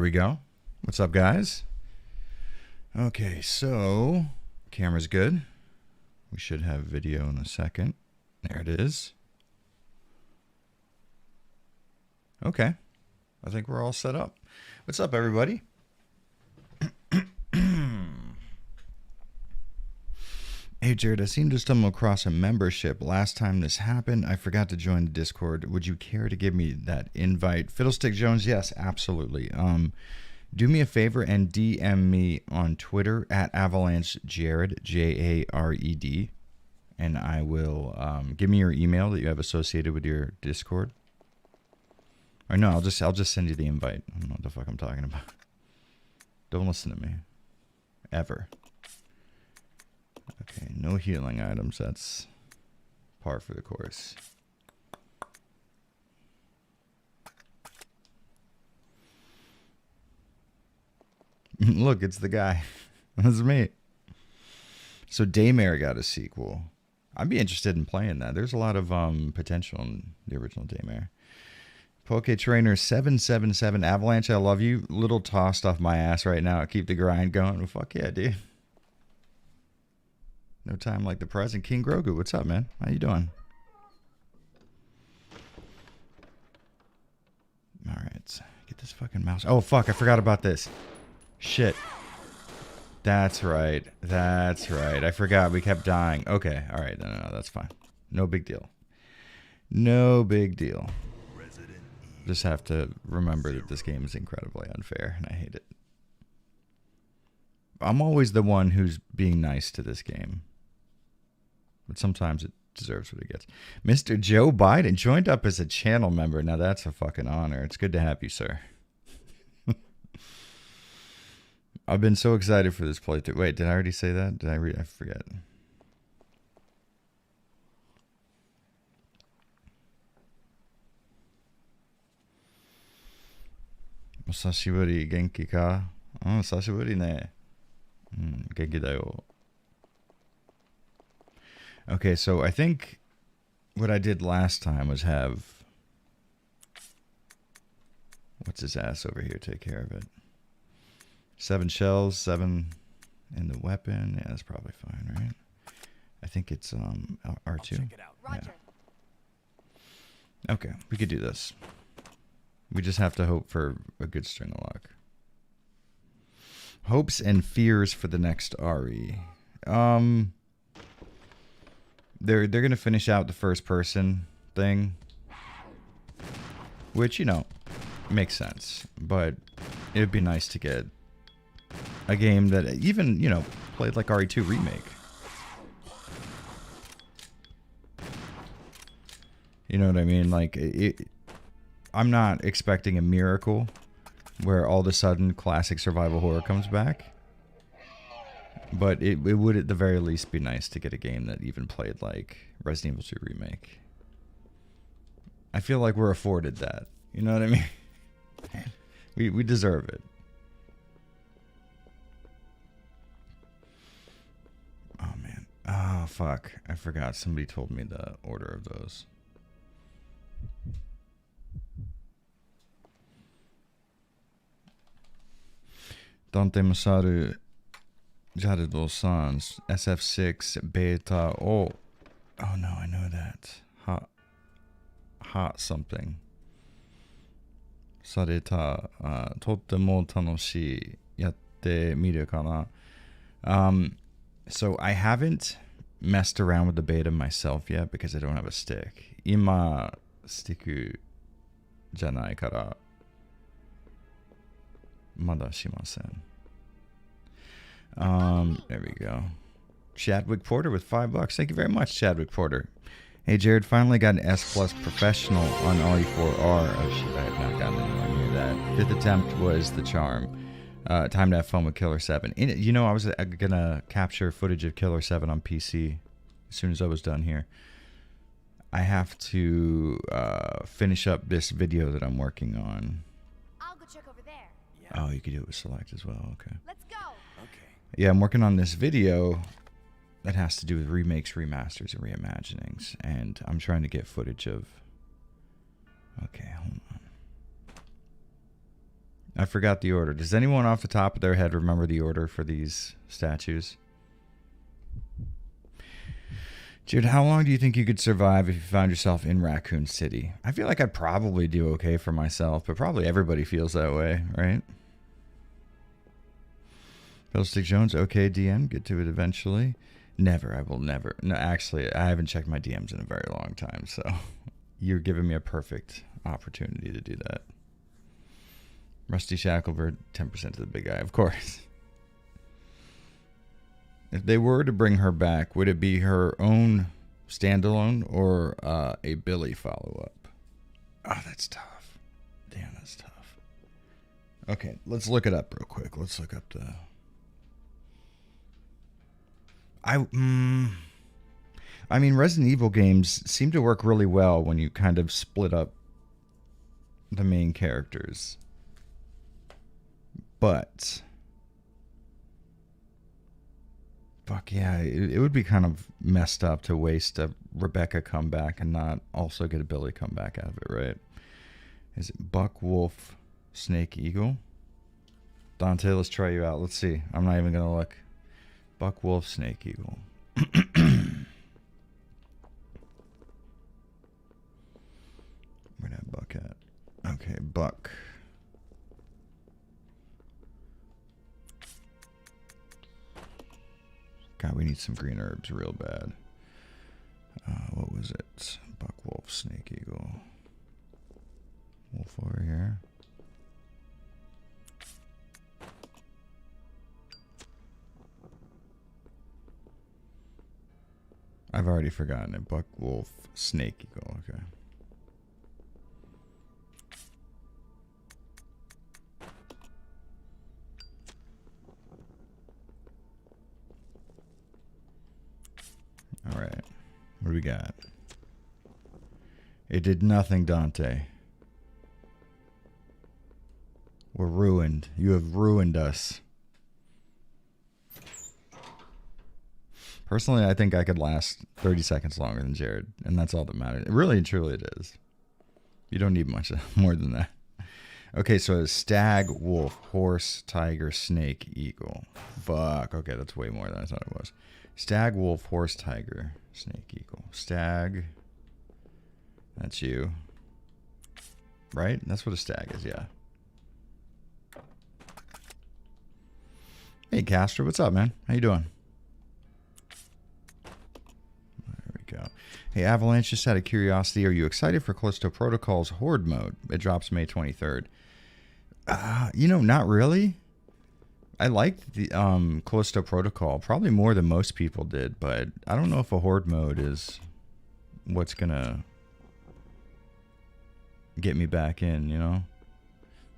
we go. What's up, guys? Okay, so camera's good. We should have video in a second. There it is. Okay. I think we're all set up. What's up, everybody? Hey, Jared, I seem to stumble across a membership. Last time this happened, I forgot to join the Discord. Would you care to give me that invite? Fiddlestick Jones, yes, absolutely. Do me a favor and DM me on Twitter at Avalanche Jared, Jared, and I will give me your email that you have associated with your Discord. Or no, I'll just send you the invite. I don't know what the fuck I'm talking about. Don't listen to me. Ever. Okay, no healing items. That's par for the course. Look, it's the guy. That's me. So Daymare got a sequel. I'd be interested in playing that. There's a lot of potential in the original Daymare. Poke Trainer 777 Avalanche, I love you. Little tossed off my ass right now. Keep the grind going. Well, fuck yeah, dude. No time like the present. King Grogu, what's up, man? How you doing? All right, get this fucking mouse. Oh fuck, I forgot about this. Shit. That's right. That's right. I forgot. We kept dying. Okay. All right. No, that's fine. No big deal. No big deal. Just have to remember that this game is incredibly unfair, and I hate it. I'm always the one who's being nice to this game. But sometimes it deserves what it gets. Mr. Joe Biden joined up as a channel member. Now that's a fucking honor. It's good to have you, sir. I've been so excited for this playthrough. Wait, did I already say that? Did I read? I forget. Sashiburi genki ka? Sashiburi ne. Genki da yo. Okay, so I think what I did last time was have what's his ass over here take care of it. 7 shells, 7 in the weapon. Yeah, that's probably fine, right? I think it's R2. Check it out. Yeah. Okay, we could do this. We just have to hope for a good string of luck. Hopes and fears for the next RE. They're gonna finish out the first person thing, which, you know, makes sense. But it'd be nice to get a game that even, you know, played like RE2 Remake. You know what I mean? Like, I'm not expecting a miracle where all of a sudden classic survival horror comes back. But it would at the very least be nice to get a game that even played like Resident Evil 2 Remake. I feel like we're afforded that. You know what I mean? We deserve it. Oh, man. Oh, fuck. I forgot. Somebody told me the order of those. Dante Masaru, Jared Sans, SF6, Beta. Oh no, I know that. Hot something. Sareta, totemo tanoshii, yatte miru kana. So I haven't messed around with the beta myself yet because I don't have a stick. Ima sticku janai kara mada shimasen. There we go. Chadwick Porter with $5. Thank you very much, Chadwick Porter. Hey, Jared, finally got an S+ professional on RE4R. Oh, shit, I have not gotten anywhere near that. 5th attempt was the charm. Time to have fun with Killer 7. You know, I was gonna capture footage of Killer 7 on PC as soon as I was done here. I have to finish up this video that I'm working on. I'll go check over there. Yeah. Oh, you could do it with select as well. Okay. Let's go. Okay. Yeah, I'm working on this video that has to do with remakes, remasters, and reimaginings. And I'm trying to get footage of... Okay, hold on. I forgot the order. Does anyone off the top of their head remember the order for these statues? Jared, how long do you think you could survive if you found yourself in Raccoon City? I feel like I'd probably do okay for myself, but probably everybody feels that way, right? Fiddlestick Jones, okay, DM, get to it eventually. Never, I will never. No, actually, I haven't checked my DMs in a very long time, so you're giving me a perfect opportunity to do that. Rusty Shackleford, 10% to the big guy, of course. If they were to bring her back, would it be her own standalone or a Billy follow-up? Oh, that's tough. Damn, that's tough. Okay, let's look it up real quick. Let's look up the... I mean, Resident Evil games seem to work really well when you kind of split up the main characters. But... fuck yeah, it would be kind of messed up to waste a Rebecca comeback and not also get a Billy comeback out of it, right? Is it Buck, Wolf, Snake, Eagle? Dante, let's try you out. Let's see. I'm not even going to look. Buck, Wolf, Snake, Eagle. Where'd that Buck at? Okay, Buck. God, we need some green herbs real bad. What was it? Buck, Wolf, Snake, Eagle. Wolf over here. I've already forgotten it. Buck, Wolf, Snake, Eagle. Okay. All right. What do we got? It did nothing, Dante. We're ruined. You have ruined us. Personally, I think I could last 30 seconds longer than Jared, and that's all that matters. Really and truly it is. You don't need much more than that. Okay, so it's stag, wolf, horse, tiger, snake, eagle. Fuck. Okay, that's way more than I thought it was. Stag, wolf, horse, tiger, snake, eagle. Stag. That's you. Right? That's what a stag is, yeah. Hey, Castro, what's up, man? How you doing? There we go. Hey, Avalanche, just out of curiosity, are you excited for Callisto Protocol's Horde mode? It drops May 23rd. You know, not really. I liked the Callisto Protocol probably more than most people did, but I don't know if a Horde mode is what's gonna get me back in, you know?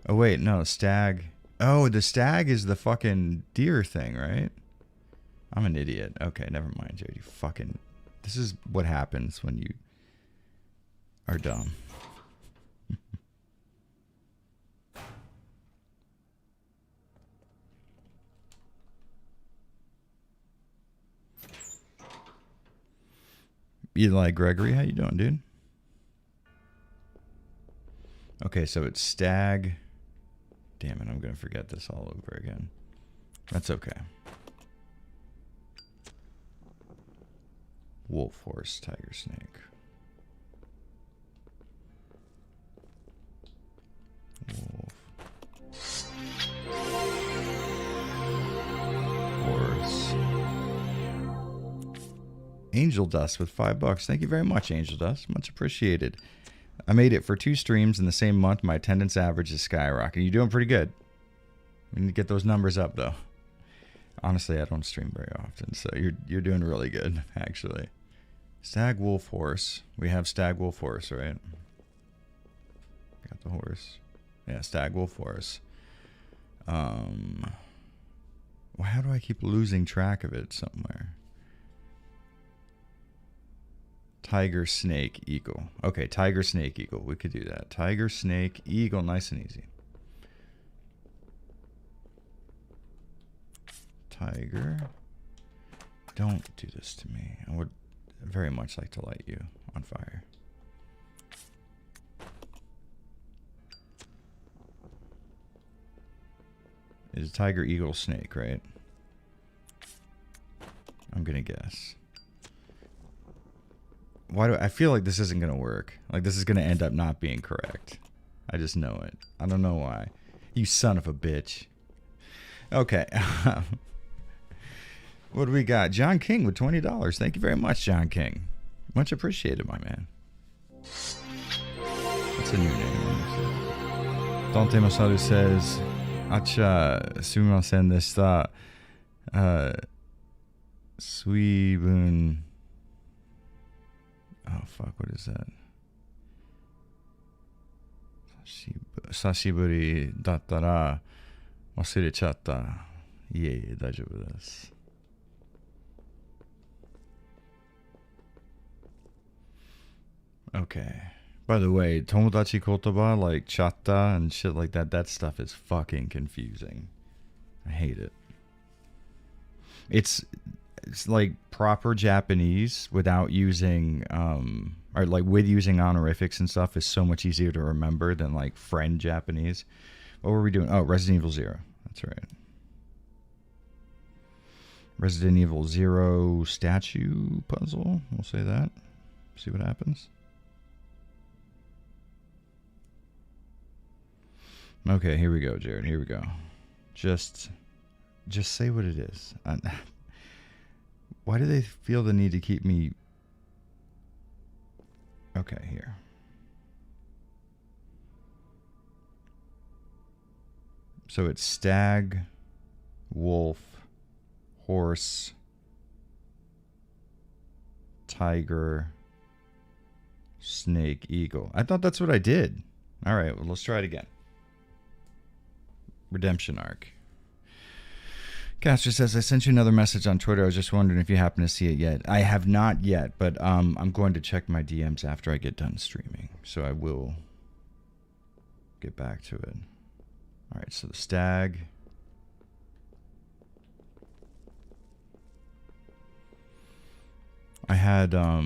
Oh, wait, no, stag. Oh, the stag is the fucking deer thing, right? I'm an idiot. Okay, never mind, Jared. You fucking... This is what happens when you are dumb. Eli Gregory, how you doing, dude? Okay, so it's stag. Damn it, I'm going to forget this all over again. That's okay. Wolf, horse, tiger, snake. Wolf. Horse. Angel Dust with $5. Thank you very much, Angel Dust. Much appreciated. I made it for 2 streams in the same month. My attendance average is skyrocketing. You're doing pretty good. We need to get those numbers up, though. Honestly, I don't stream very often, so you're doing really good, actually. Stag, wolf, horse. We have stag, wolf, horse, right? Got the horse. Yeah, stag, wolf, horse. Well, how do I keep losing track of it somewhere? Tiger, snake, eagle. Okay, tiger, snake, eagle. We could do that. Tiger, snake, eagle. Nice and easy. Tiger. Don't do this to me. I would very much like to light you on fire. Is tiger, eagle, snake, right? I'm gonna guess. Why do I feel like this isn't gonna work? Like this is gonna end up not being correct. I just know it. I don't know why. You son of a bitch. Okay. What do we got? John King with $20. Thank you very much, John King. Much appreciated, my man. What's a new name? Dante Masaru says, Acha sumimasen deshita. Suibun. Oh, fuck, what is that? Sashiburi dattara wasurechatta. Iie, daijoubu desu. Okay. By the way, tomodachi kotoba like chatta and shit like that, that stuff is fucking confusing. I hate it. It's like proper Japanese without using or like with using honorifics and stuff is so much easier to remember than like friend Japanese. What were we doing? Oh, Resident Evil 0. That's right. Resident Evil 0 statue puzzle. We'll say that. See what happens. Okay, here we go, Jared. Here we go. Just say what it is. Why do they feel the need to keep me... Okay, here. So it's stag, wolf, horse, tiger, snake, eagle. I thought that's what I did. All right, well, let's try it again. Redemption arc. Castro says, I sent you another message on Twitter. I was just wondering if you happen to see it yet. I have not yet, but I'm going to check my DMs after I get done streaming. So I will get back to it. All right, so the stag. I had a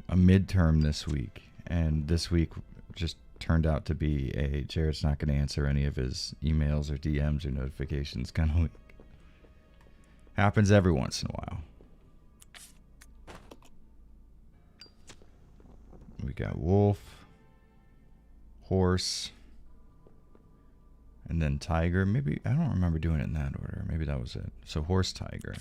midterm this week, and this week just turned out to be a Jared's not going to answer any of his emails or DMs or notifications kind of week. Happens every once in a while. We got wolf, horse, and then tiger. Maybe, I don't remember doing it in that order. Maybe that was it. So horse, tiger.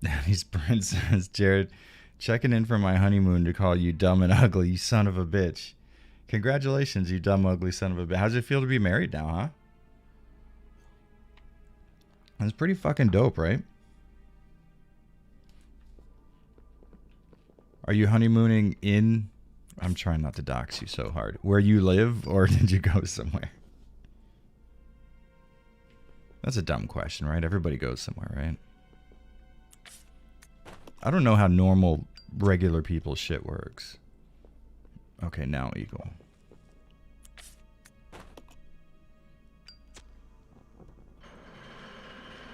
Danny's Brent says, Jared, checking in for my honeymoon to call you dumb and ugly, you son of a bitch. Congratulations, you dumb, ugly son of a bitch. How's it feel to be married now, huh? That's pretty fucking dope, right? Are you honeymooning in... I'm trying not to dox you so hard. Where you live, or did you go somewhere? That's a dumb question, right? Everybody goes somewhere, right? I don't know how normal, regular people's shit works. Okay, now eagle.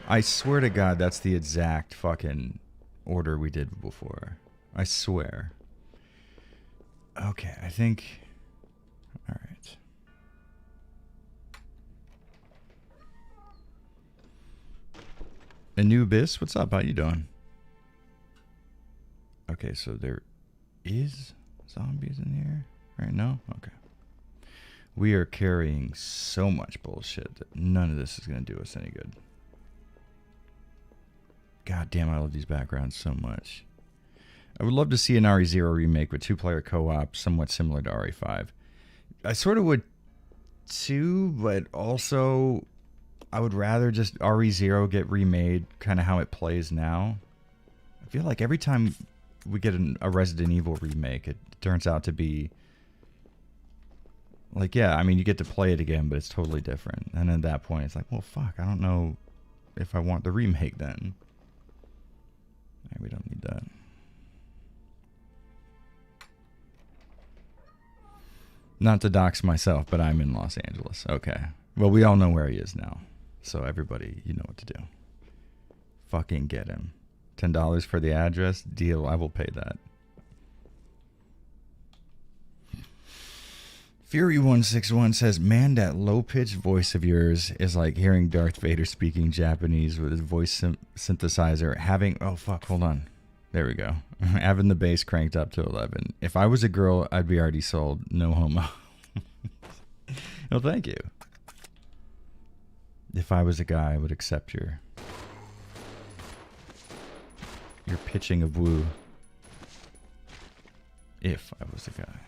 I swear to God, that's the exact fucking order we did before. I swear. Okay, I think... Alright. Anubis, what's up? How you doing? Okay, so there is zombies in here right now? Okay. We are carrying so much bullshit that none of this is going to do us any good. God damn, I love these backgrounds so much. I would love to see an RE0 remake with two-player co-op, somewhat similar to RE5. I sort of would too, but also I would rather just RE0 get remade kind of how it plays now. I feel like every time we get a Resident Evil remake, it turns out to be like, yeah, I mean, you get to play it again, but it's totally different. And at that point, it's like, well, fuck, I don't know if I want the remake then. Right, we don't need that. Not to dox myself, but I'm in Los Angeles. Okay. Well, we all know where he is now. So everybody, you know what to do. Fucking get him. $10 for the address? Deal, I will pay that. Fury161 says, man, that low-pitched voice of yours is like hearing Darth Vader speaking Japanese with his voice synthesizer. Oh, fuck, hold on. There we go. Having the bass cranked up to 11. If I was a girl, I'd be already sold. No homo. Well, thank you. If I was a guy, I would accept your pitching of woo. If I was a guy.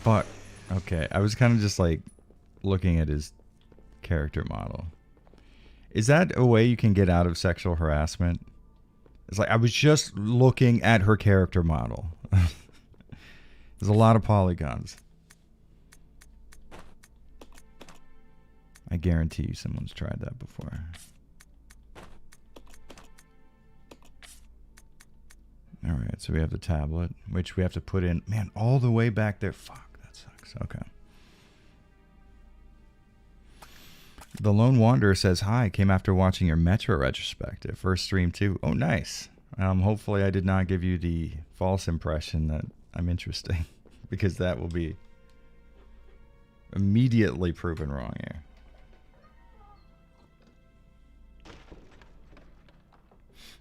But, okay, I was kind of just like looking at his character model. Is that a way you can get out of sexual harassment? It's like, I was just looking at her character model. There's a lot of polygons. I guarantee you someone's tried that before. All right, so we have the tablet, which we have to put in, man, all the way back there. Fuck. Okay. The Lone Wanderer says, hi, came after watching your Metro retrospective. First stream too. Oh, nice. Hopefully I did not give you the false impression that I'm interesting, because that will be immediately proven wrong here.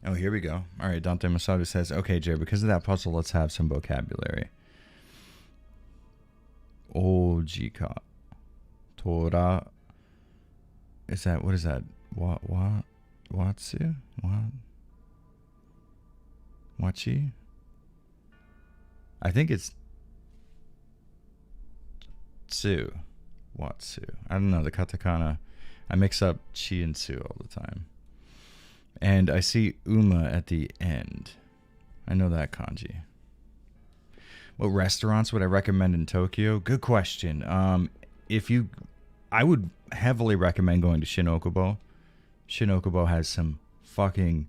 Oh, here we go. All right, Dante Masato says, okay, Jay, because of that puzzle, let's have some vocabulary. Ojika. Tora. Is that, what is that? Watsu? Wachi? I think it's Tsu. Watsu. I don't know, the katakana. I mix up chi and tsu all the time. And I see uma at the end. I know that kanji. What restaurants would I recommend in Tokyo? Good question. I would heavily recommend going to Shinokubo. Shinokubo has some fucking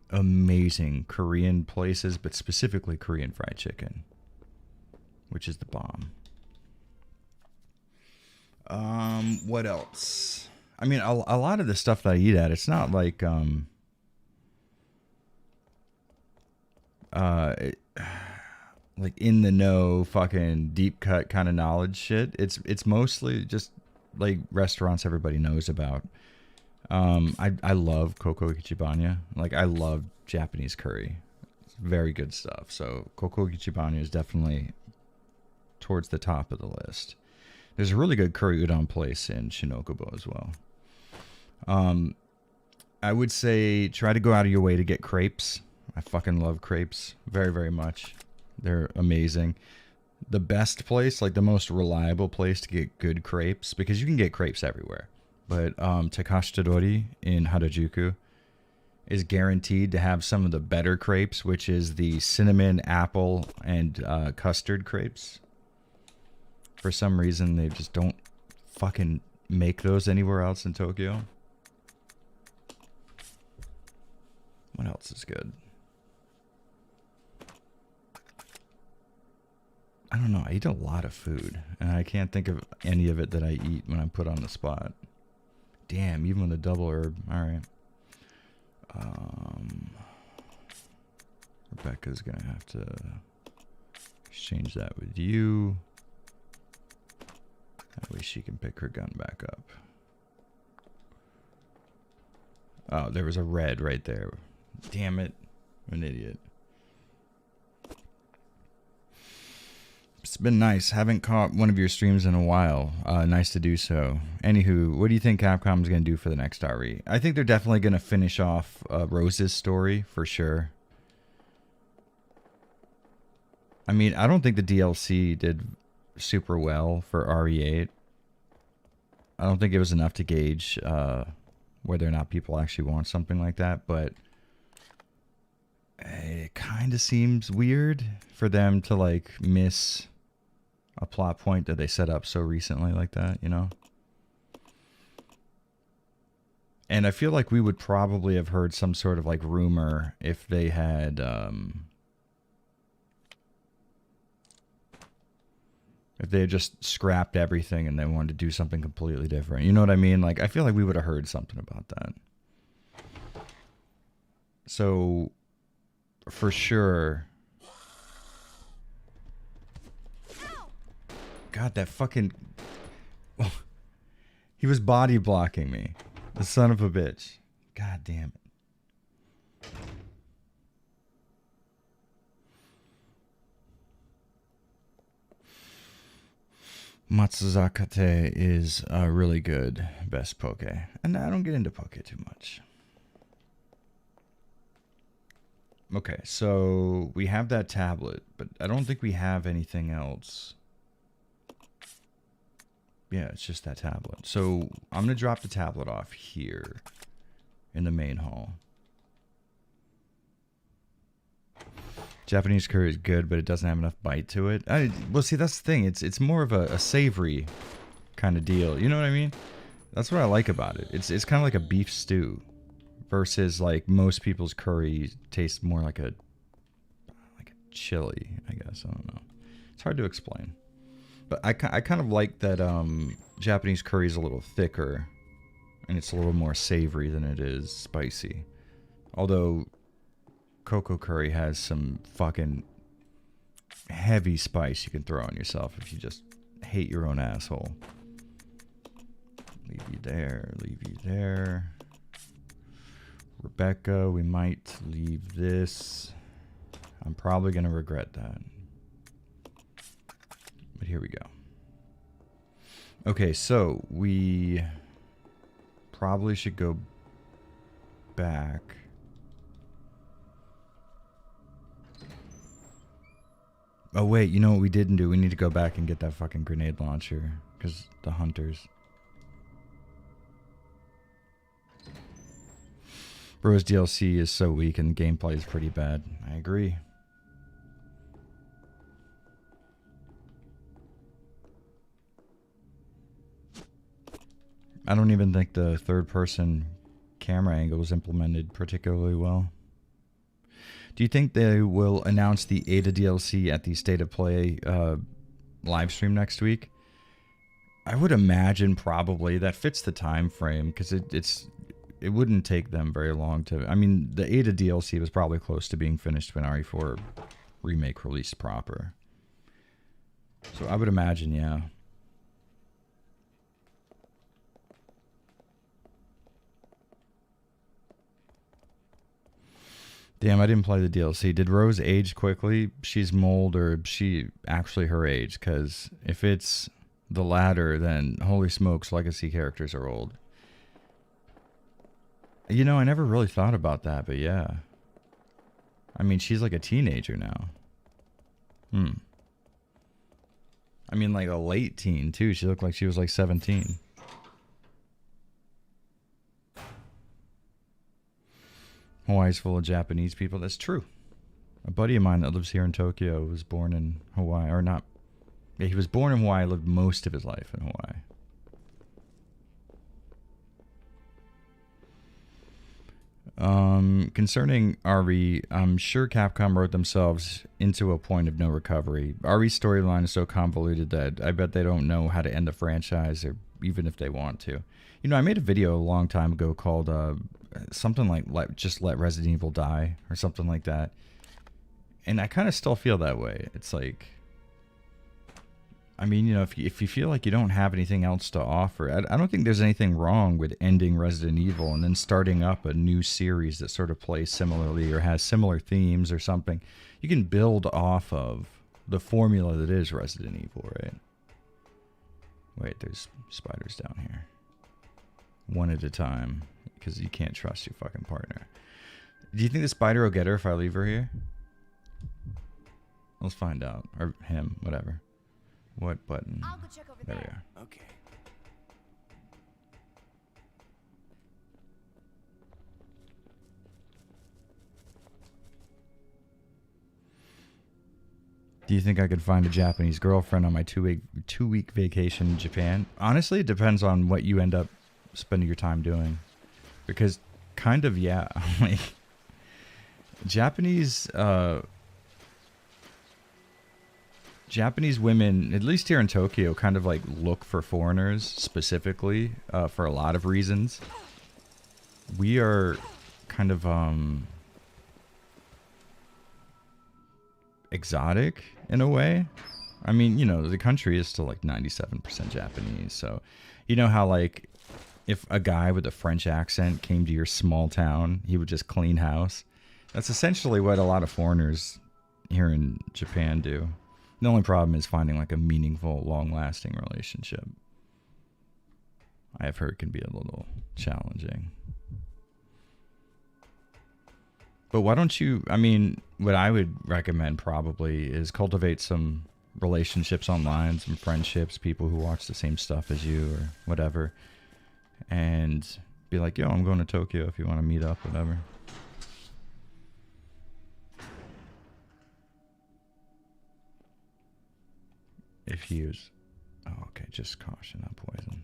amazing Korean places, but specifically Korean fried chicken, which is the bomb. What else? I mean, a lot of the stuff that I eat at, it's not like like in the know fucking deep cut kind of knowledge shit. It's mostly just like restaurants everybody knows about. I love Koko Ichibanya. Like, I love Japanese curry. It's very good stuff. So Koko Ichibanya is definitely towards the top of the list. There's a really good curry udon place in Shinokubo as well. I would say try to go out of your way to get crepes. I fucking love crepes very, very much. They're amazing. The best place, like the most reliable place to get good crepes, because you can get crepes everywhere, but Takashi Todori in Harajuku is guaranteed to have some of the better crepes, which is the cinnamon, apple, and custard crepes. For some reason, they just don't fucking make those anywhere else in Tokyo. What else is good? I don't know. I eat a lot of food, and I can't think of any of it that I eat when I'm put on the spot. Damn, even with a double herb. All right. Rebecca's going to have to exchange that with you. That way she can pick her gun back up. Oh, there was a red right there. Damn it. I'm an idiot. It's been nice. Haven't caught one of your streams in a while. Nice to do so. Anywho, what do you think Capcom's going to do for the next RE? I think they're definitely going to finish off Rose's story, for sure. I mean, I don't think the DLC did super well for RE8. I don't think it was enough to gauge whether or not people actually want something like that, but it kind of seems weird for them to, like, miss a plot point that they set up so recently like that, you know? And I feel like we would probably have heard some sort of, like, rumor if they had If they had just scrapped everything and they wanted to do something completely different. You know what I mean? Like, I feel like we would have heard something about that. So, for sure. God, that fucking... He was body blocking me. The son of a bitch. God damn it. Matsuzakate is a really good best poke. And I don't get into poke too much. Okay, so we have that tablet, but I don't think we have anything else. Yeah, it's just that tablet. So I'm going to drop the tablet off here in the main hall. Japanese curry is good, but it doesn't have enough bite to it. Well, see, that's the thing. It's more of a savory kind of deal. You know what I mean? That's what I like about it. It's kind of like a beef stew versus like most people's curry tastes more like a chili, I guess. I don't know. It's hard to explain. But I kind of like that Japanese curry is a little thicker and it's a little more savory than it is spicy. Although Koko curry has some fucking heavy spice you can throw on yourself if you just hate your own asshole. Leave you there, leave you there. Rebecca, we might leave this. I'm probably going to regret that. But here we go. Okay, so we probably should go back. Oh, wait, you know what we didn't do? We need to go back and get that fucking grenade launcher. Because the hunters. Bro's DLC is so weak and the gameplay is pretty bad. I agree. I don't even think the third-person camera angle was implemented particularly well. Do you think they will announce the Ada DLC at the State of Play live stream next week? I would imagine probably. That fits the time frame because it wouldn't take them very long to... I mean, the Ada DLC was probably close to being finished when RE4 Remake released proper. So I would imagine, yeah. Damn, I didn't play the DLC. Did Rose age quickly? She's mold, or she actually her age? Because if it's the latter, then holy smokes, legacy characters are old. You know, I never really thought about that, but yeah. I mean, she's like a teenager now. I mean, like a late teen, too. She looked like she was like 17. Hawaii's full of Japanese people. That's true. A buddy of mine that lives here in Tokyo was born in Hawaii. Or not. Yeah, he was born in Hawaii, lived most of his life in Hawaii. Concerning RE, I'm sure Capcom wrote themselves into a point of no recovery. RE's storyline is so convoluted that I bet they don't know how to end the franchise, or even if they want to. You know, I made a video a long time ago called something like just let Resident Evil die or something like that. And I kind of still feel that way. It's like, I mean, you know, if you feel like you don't have anything else to offer, I don't think there's anything wrong with ending Resident Evil and then starting up a new series that sort of plays similarly or has similar themes or something. You can build off of the formula that is Resident Evil, right? Wait, there's spiders down here. One at a time, because you can't trust your fucking partner. Do you think the spider will get her if I leave her here? Let's find out. Or him, whatever. What button? I'll go check over there there. We are. Okay. Do you think I could find a Japanese girlfriend on my two-week vacation in Japan? Honestly, it depends on what you end up spending your time doing. Because kind of, yeah. Like, Japanese women, at least here in Tokyo, kind of like look for foreigners specifically for a lot of reasons. We are kind of exotic in a way. I mean, you know, the country is still like 97% Japanese. So, you know how like if a guy with a French accent came to your small town, he would just clean house. That's essentially what a lot of foreigners here in Japan do. The only problem is finding like a meaningful, long-lasting relationship. I have heard can be a little challenging. But why don't you, I mean, what I would recommend probably is cultivate some relationships online, some friendships, people who watch the same stuff as you or whatever. And be like, yo, I'm going to Tokyo if you want to meet up, whatever. If he was, oh, okay, just caution, not poison.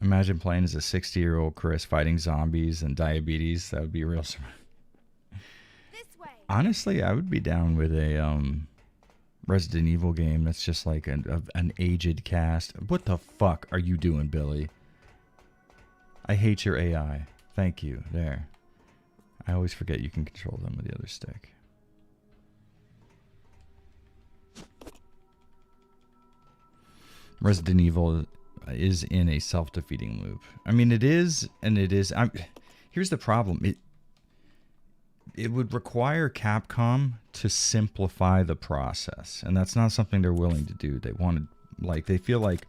Imagine playing as a 60-year-old Chris fighting zombies and diabetes. That would be real. This way. Honestly, I would be down with a Resident Evil game that's just like an aged cast. What the fuck are you doing, Billy? I hate your AI. Thank you. There. I always forget you can control them with the other stick. Resident Evil is in a self-defeating loop. I mean, it is, and it is. Here's the problem. It would require Capcom to simplify the process, and that's not something they're willing to do. They wanted, like, they feel like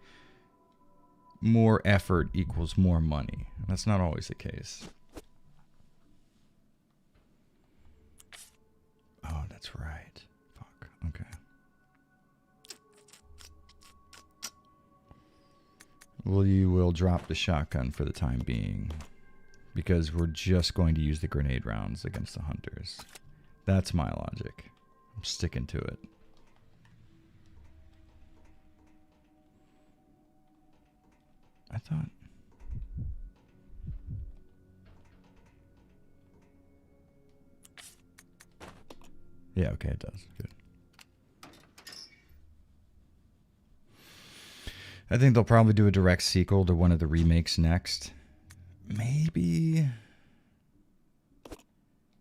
more effort equals more money. That's not always the case. Oh, that's right. Fuck. Okay. Well, you will drop the shotgun for the time being, because we're just going to use the grenade rounds against the hunters. That's my logic. I'm sticking to it. I thought... Yeah, okay, it does. Good. I think they'll probably do a direct sequel to one of the remakes next. Maybe.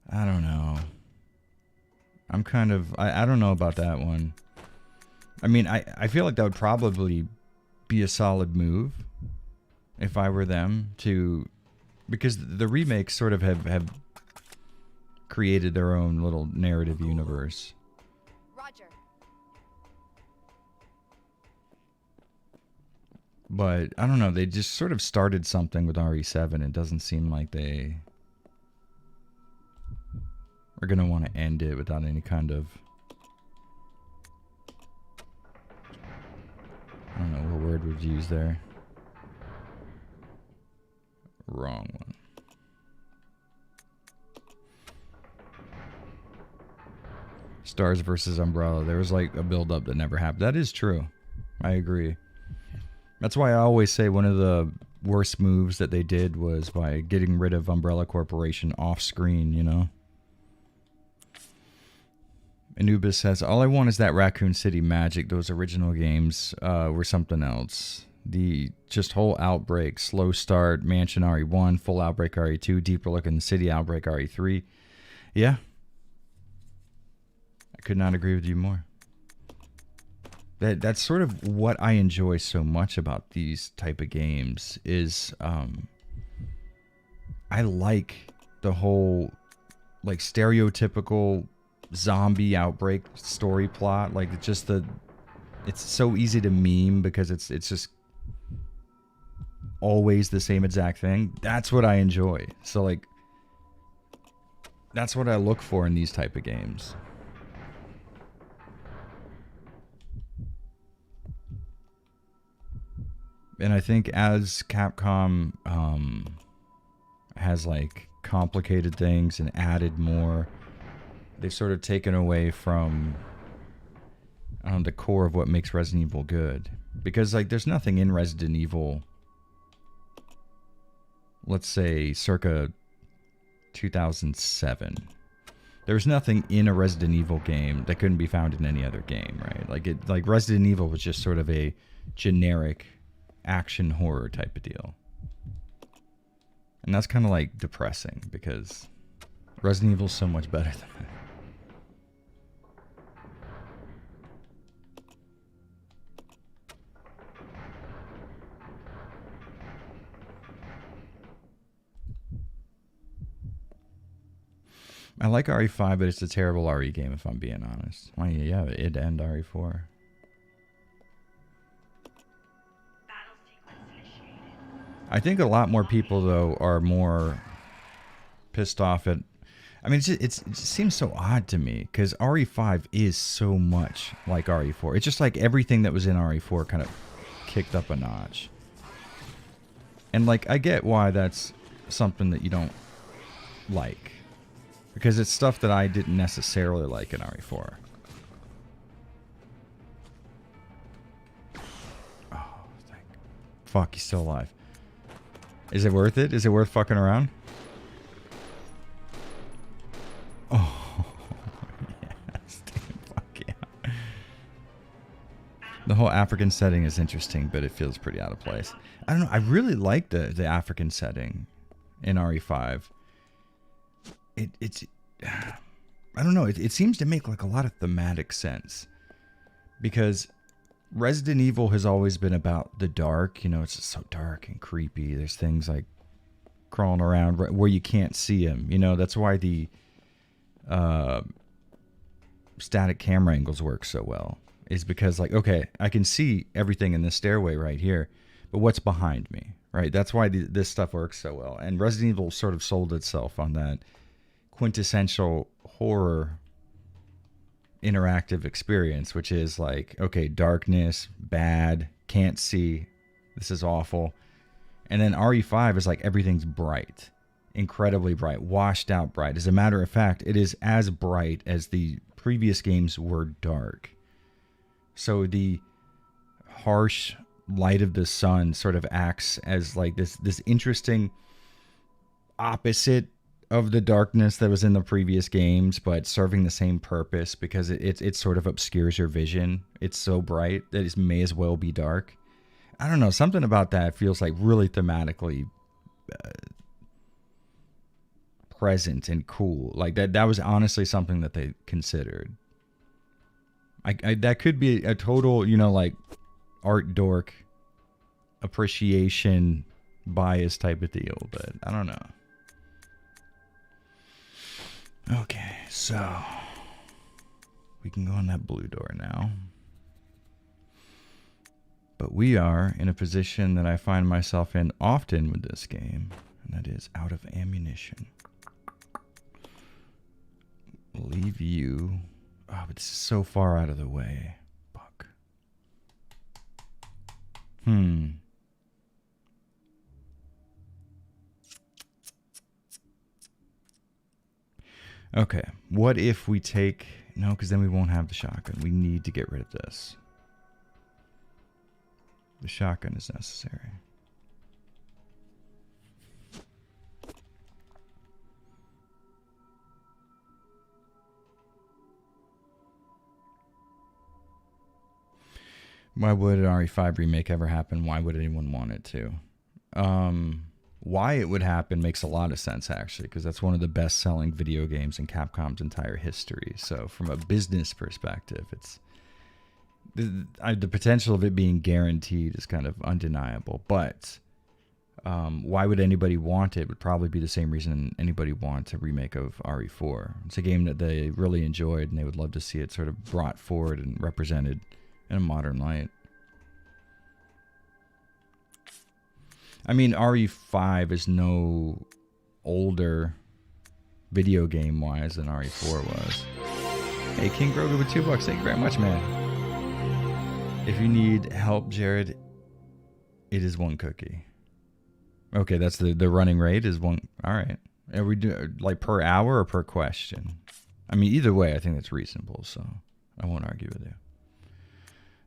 I don't know. I'm kind of... I don't know about that one. I mean, I feel like that would probably be a solid move if I were them to... Because the remakes sort of have created their own little narrative universe. Roger. But, I don't know, they just sort of started something with RE7. It doesn't seem like they are going to want to end it without any kind of... I don't know what word was used there. Wrong one. Stars versus Umbrella. There was like a build-up that never happened. That is true. I agree. That's why I always say one of the worst moves that they did was by getting rid of Umbrella Corporation off screen, you know? Anubis says, all I want is that Raccoon City magic. Those original games were something else. The just whole Outbreak, Slow Start, Mansion RE1, Full Outbreak RE2, Deeper Look in the City Outbreak RE3. Yeah. I could not agree with you more. That's sort of what I enjoy so much about these type of games is I like the whole like stereotypical zombie outbreak story plot. Like it's just it's so easy to meme because it's just always the same exact thing. That's what I enjoy. So like that's what I look for in these type of games. And I think as Capcom has like complicated things and added more, they've sort of taken away from the core of what makes Resident Evil good. Because like there's nothing in Resident Evil, let's say circa 2007. There's nothing in a Resident Evil game that couldn't be found in any other game, right? Like Resident Evil was just sort of a generic action horror type of deal. And that's kind of like depressing because Resident Evil's so much better than that. I like RE5, but it's a terrible RE game if I'm being honest. Why you have id and RE4? I think a lot more people though are more pissed off at. I mean, it just seems so odd to me because RE5 is so much like RE4. It's just like everything that was in RE4 kind of kicked up a notch. And like, I get why that's something that you don't like. Because it's stuff that I didn't necessarily like in RE4. Oh, fuck, he's still alive. Is it worth it? Is it worth fucking around? Oh, yes, dude, fuck yeah. The whole African setting is interesting, but it feels pretty out of place. I don't know, I really like the African setting in RE5. It's I don't know, it seems to make like a lot of thematic sense because Resident Evil has always been about the dark, you know, it's just so dark and creepy. There's things like crawling around where you can't see them, you know. That's why the static camera angles work so well, is because like, okay, I can see everything in this stairway right here, but what's behind me, right? That's why this stuff works so well. And Resident Evil sort of sold itself on that quintessential horror interactive experience, which is like, okay, darkness, bad, can't see, this is awful. And then RE5 is like everything's bright, incredibly bright, washed out bright. As a matter of fact, it is as bright as the previous games were dark. So the harsh light of the sun sort of acts as like this interesting opposite of the darkness that was in the previous games, but serving the same purpose because it sort of obscures your vision. It's so bright that it may as well be dark. I don't know, something about that feels like really thematically present and cool. Like that was honestly something that they considered. I that could be a total, you know, like art dork appreciation bias type of deal, but I don't know. Okay, so we can go in that blue door now. But we are in a position that I find myself in often with this game, and that is out of ammunition. Leave you. Oh, but this is so far out of the way. Fuck. Okay, what if we take... No, because then we won't have the shotgun. We need to get rid of this. The shotgun is necessary. Why would an RE5 remake ever happen? Why would anyone want it to? Why it would happen makes a lot of sense, actually, because that's one of the best-selling video games in Capcom's entire history. So from a business perspective, it's the potential of it being guaranteed is kind of undeniable. But why would anybody want it? Would probably be the same reason anybody wants a remake of RE4. It's a game that they really enjoyed, and they would love to see it sort of brought forward and represented in a modern light. I mean, RE5 is no older video game wise than RE4 was. Hey, King Grogu with $2. Thank you very much, man. If you need help, Jared, it is one cookie. Okay, that's the running rate is one. All right. Are we do like per hour or per question? I mean, either way, I think that's reasonable, so I won't argue with you.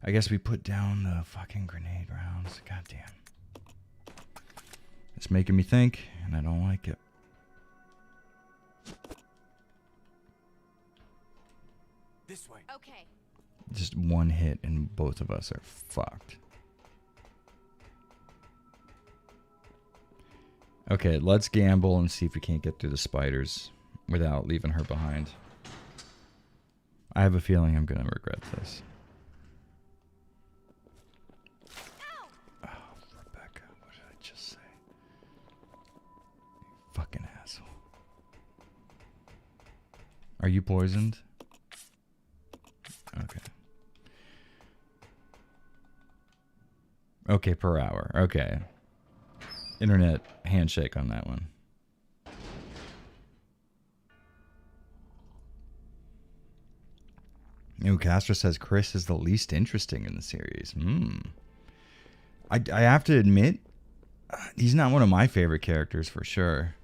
I guess we put down the fucking grenade rounds. Goddamn. It's making me think, and I don't like it. Okay. Just one hit and both of us are fucked. Okay, let's gamble and see if we can't get through the spiders without leaving her behind. I have a feeling I'm gonna regret this. Oh, Rebecca, what did I just say? You fucking asshole. Are you poisoned? Okay. Okay, per hour. Okay. Internet handshake on that one. Castro says Chris is the least interesting in the series. I have to admit, he's not one of my favorite characters for sure.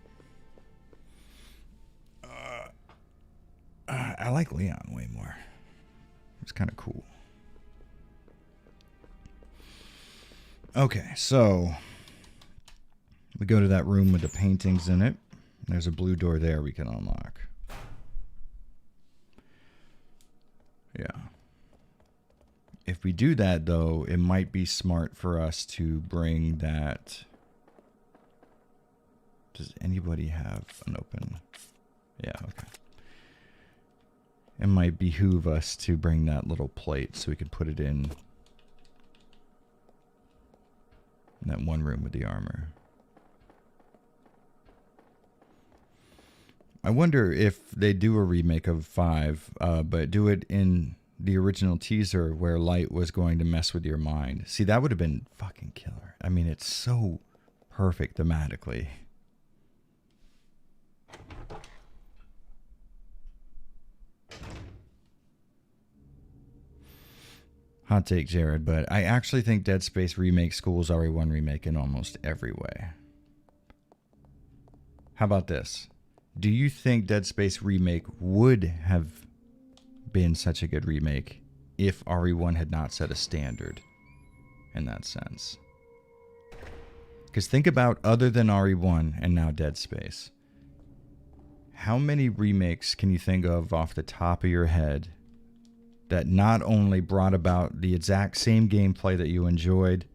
I like Leon way more. It's kind of cool. Okay, so we go to that room with the paintings in it. There's a blue door there we can unlock. Yeah. If we do that, though, it might be smart for us to bring that... Does anybody have an open... Yeah, okay. It might behoove us to bring that little plate so we can put it in that one room with the armor. I wonder if they do a remake of 5, but do it in the original teaser where Light was going to mess with your mind. See, that would have been fucking killer. I mean, it's so perfect thematically. Hot take, Jared, but I actually think Dead Space Remake schools RE1 Remake in almost every way. How about this? Do you think Dead Space Remake would have been such a good remake if RE1 had not set a standard in that sense? Because think about, other than RE1 and now Dead Space, how many remakes can you think of off the top of your head that not only brought about the exact same gameplay that you enjoyed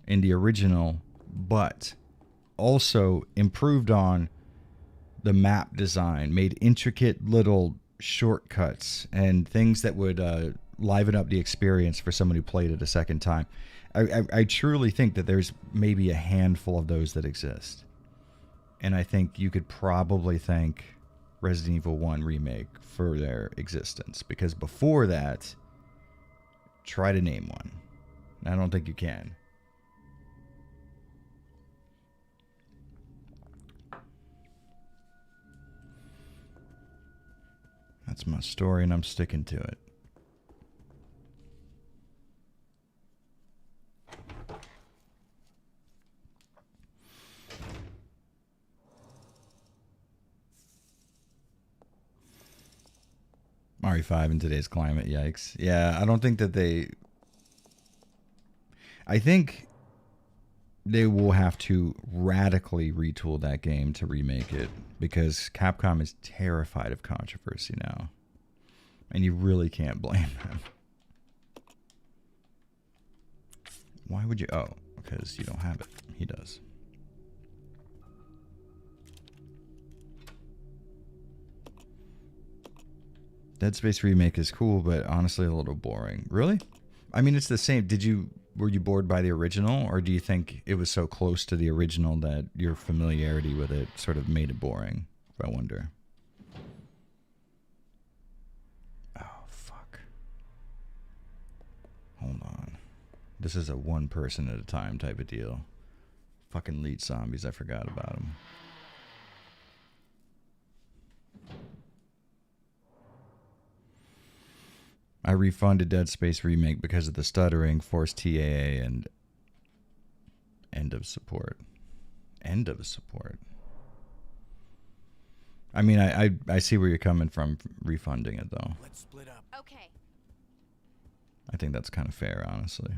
in the original, but also improved on the map design, made intricate little shortcuts and things that would liven up the experience for someone who played it a second time? I truly think that there's maybe a handful of those that exist. And I think you could probably thank Resident Evil 1 Remake for their existence, because before that, try to name one. I don't think you can. That's my story, and I'm sticking to it. RE5 in today's climate, yikes. Yeah, I don't think that they... I think they will have to radically retool that game to remake it, because Capcom is terrified of controversy now. And you really can't blame them. Why would you... Oh, because you don't have it. He does. Dead Space Remake is cool, but honestly a little boring. Really? I mean, it's the same. Were you bored by the original, or do you think it was so close to the original that your familiarity with it sort of made it boring? I wonder. Oh, fuck. Hold on. This is a one person at a time type of deal. Fucking lead zombies, I forgot about them. I refunded Dead Space Remake because of the stuttering, forced TAA, and end of support. End of support. I mean, I see where you're coming from refunding it, though. Let's split up. Okay. I think that's kind of fair, honestly.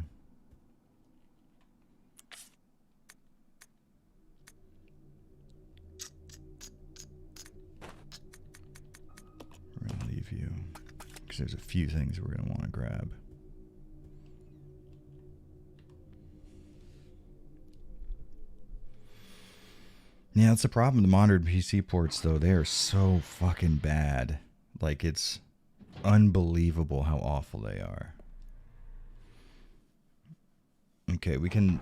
We're going to leave you, because there's a few things we're going to want to grab. Yeah, that's the problem. The modern PC ports, though, they are so fucking bad. Like, it's unbelievable how awful they are. Okay, we can...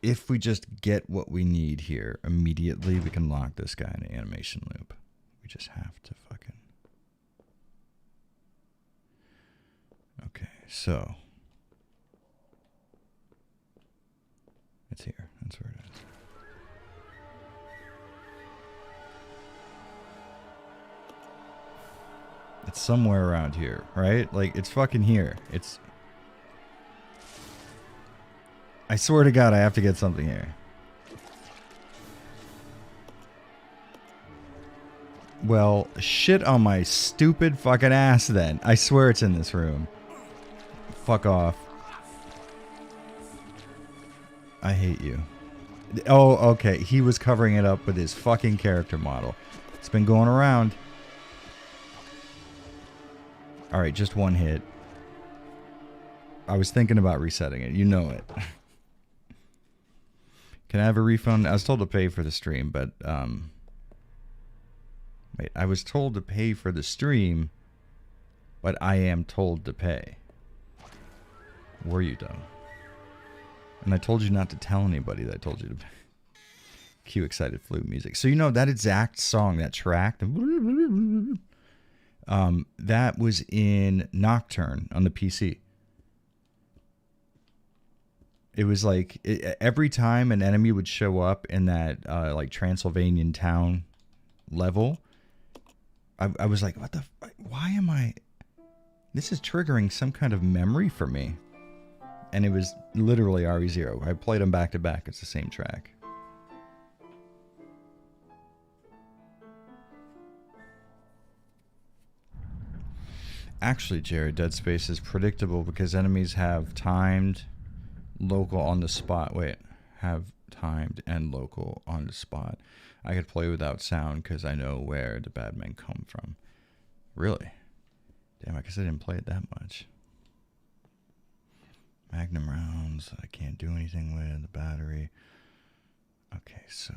If we just get what we need here, immediately we can lock this guy in an animation loop. We just have to fucking... Okay, so... It's here. That's where it is. It's somewhere around here, right? Like, it's fucking here. It's... I swear to God, I have to get something here. Well, shit on my stupid fucking ass then. I swear it's in this room. Fuck off. I hate you. Oh, okay. He was covering it up with his fucking character model. It's been going around. Alright, just one hit. I was thinking about resetting it. You know it. Can I have a refund? I was told to pay for the stream, but, wait, I was told to pay for the stream, but I am told to pay. Were you, though? And I told you not to tell anybody that I told you to pay. Cue excited flute music. So, you know, that exact song, that track, that was in Nocturne on the PC. It was like every time an enemy would show up in that like Transylvanian town level, I was like, what the? Why am I? This is triggering some kind of memory for me. And it was literally RE0. I played them back to back. It's the same track. Actually, Jared, Dead Space is predictable because enemies have timed local on the spot. Wait, have timed and local on the spot. I could play without sound because I know where the bad men come from. Really? Damn, I guess I didn't play it that much. Magnum rounds, I can't do anything with the battery. Okay, so...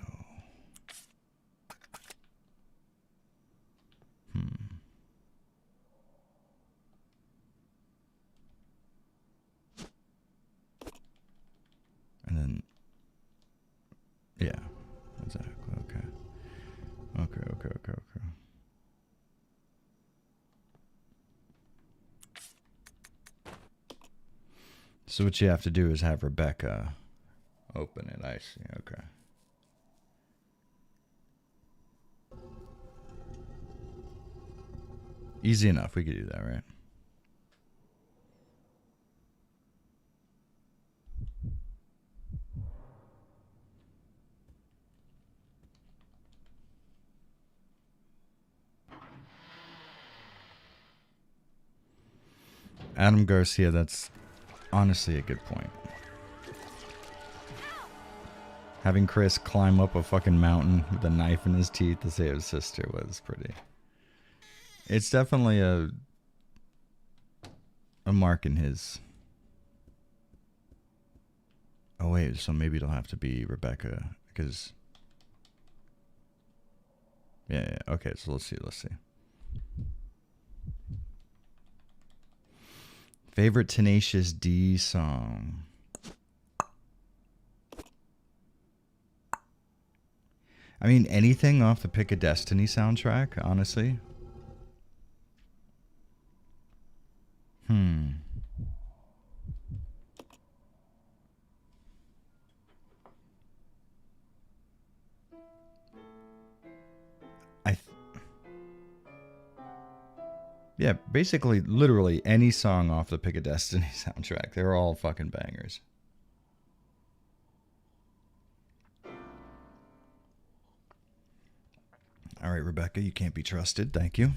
And then, yeah, exactly, okay. Okay. So what you have to do is have Rebecca open it, I see, okay. Easy enough, we could do that, right? Adam Garcia, that's honestly a good point. Having Chris climb up a fucking mountain with a knife in his teeth to save his sister was pretty... It's definitely a mark in his... Oh wait, so maybe it'll have to be Rebecca, because... Yeah, okay, so let's see. Favorite Tenacious D song? I mean, anything off the Pick a Destiny soundtrack, honestly. Yeah, basically, literally any song off the Pick a Destiny soundtrack. They're all fucking bangers. All right, Rebecca, you can't be trusted. Thank you.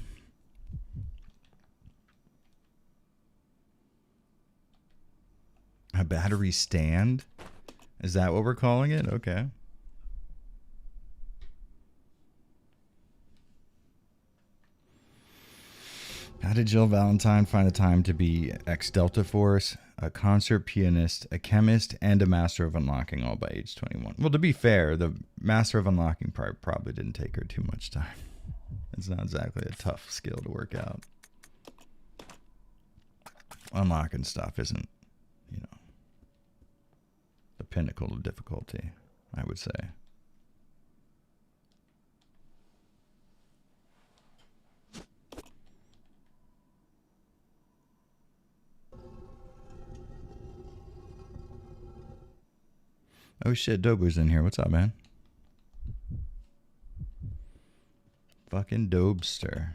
A battery stand? Is that what we're calling it? Okay. How did Jill Valentine find the time to be ex-Delta Force, a concert pianist, a chemist, and a master of unlocking all by age 21? Well, to be fair, the master of unlocking part probably didn't take her too much time. It's not exactly a tough skill to work out. Unlocking stuff isn't, the pinnacle of difficulty, I would say. Oh shit, Dobu's in here. What's up, man? Fucking Dobster.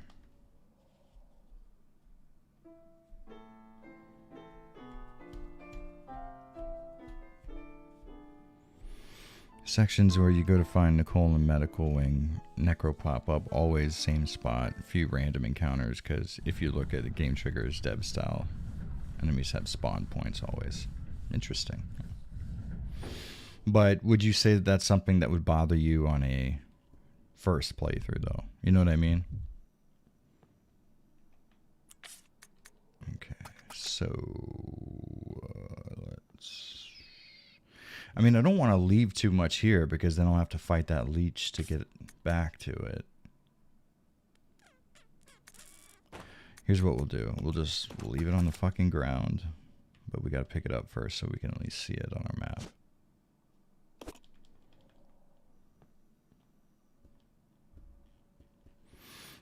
Sections where you go to find Nicole in medical wing, Necro pop up, always same spot, few random encounters, because if you look at the game triggers, dev style, enemies have spawn points always. Interesting. But would you say that that's something that would bother you on a first playthrough, though? You know what I mean? Okay, so let's... I mean, I don't want to leave too much here because then I'll have to fight that leech to get back to it. Here's what we'll do. We'll leave it on the fucking ground, but we got to pick it up first so we can at least see it on our map.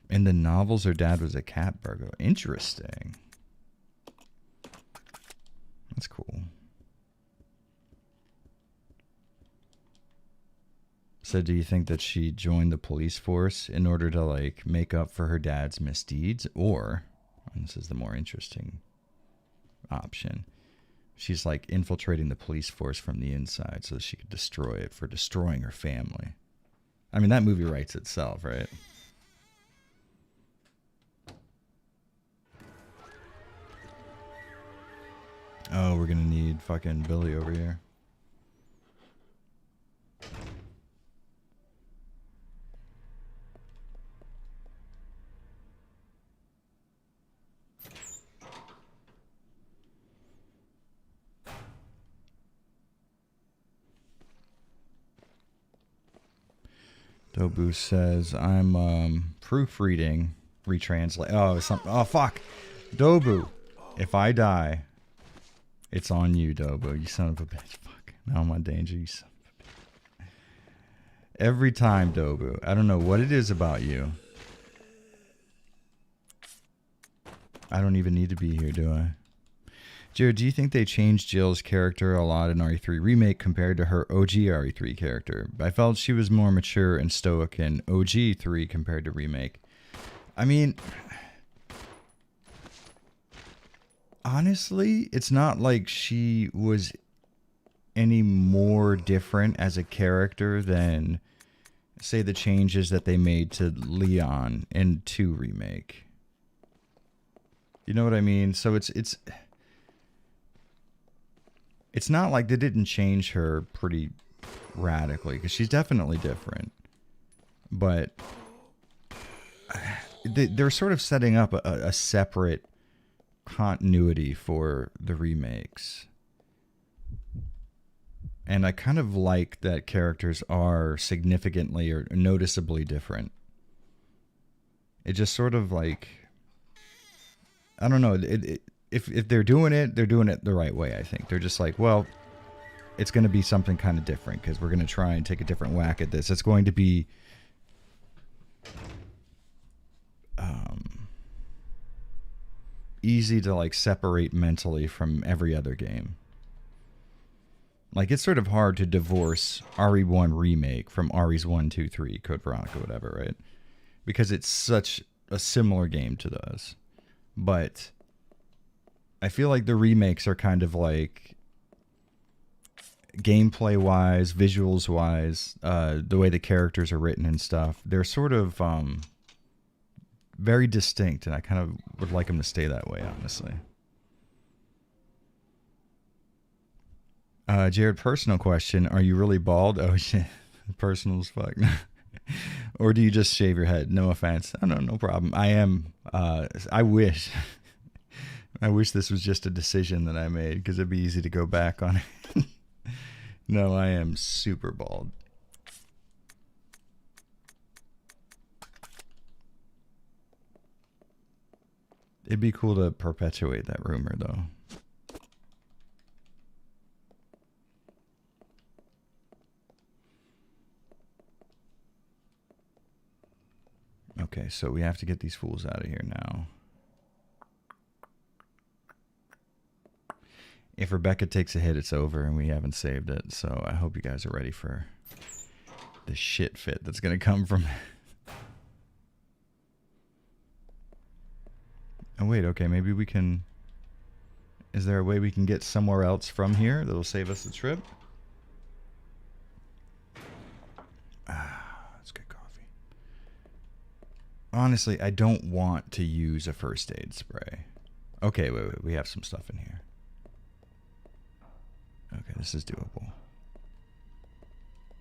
In the novels, her dad was a cat burglar. Interesting. That's cool. So do you think that she joined the police force in order to, like, make up for her dad's misdeeds? Or, and this is the more interesting option, she's, like, infiltrating the police force from the inside so that she could destroy it for destroying her family. I mean, that movie writes itself, right? Oh, we're gonna need fucking Billy over here. Dobu says, I'm proofreading, retranslate. Oh, something. Oh, fuck. Dobu, if I die, it's on you, Dobu. You son of a bitch. Fuck. Now I'm on danger, you son of a bitch. Every time, Dobu. I don't know what it is about you. I don't even need to be here, do I? Jared, do you think they changed Jill's character a lot in RE3 Remake compared to her OG RE3 character? I felt she was more mature and stoic in OG 3 compared to Remake. I mean, honestly, it's not like she was any more different as a character than, say, the changes that they made to Leon in 2 Remake. You know what I mean? So it's not like they didn't change her pretty radically, because she's definitely different. But they're sort of setting up a separate continuity for the remakes. And I kind of like that characters are significantly or noticeably different. It just sort of like, I don't know, if they're doing it the right way, I think. They're just like, well, it's going to be something kind of different because we're going to try and take a different whack at this. It's going to be easy to, like, separate mentally from every other game. Like, it's sort of hard to divorce RE1 Remake from RE's 1, 2, 3, Code Veronica, whatever, right? Because it's such a similar game to those. But I feel like the remakes are kind of like, gameplay wise, visuals wise, the way the characters are written and stuff, they're sort of very distinct, and I kind of would like them to stay that way, honestly. Jared, personal question: are you really bald? Oh shit, personal as fuck. Or do you just shave your head? No offense. Oh, no problem. I am. I wish. I wish this was just a decision that I made because it'd be easy to go back on it. No, I am super bald. It'd be cool to perpetuate that rumor, though. Okay, so we have to get these fools out of here now. If Rebecca takes a hit, it's over, and we haven't saved it. So I hope you guys are ready for the shit fit that's going to come from... Oh, wait, okay, maybe we can... Is there a way we can get somewhere else from here that'll save us the trip? That's good coffee. Honestly, I don't want to use a first aid spray. Okay, wait, we have some stuff in here. Okay, this is doable.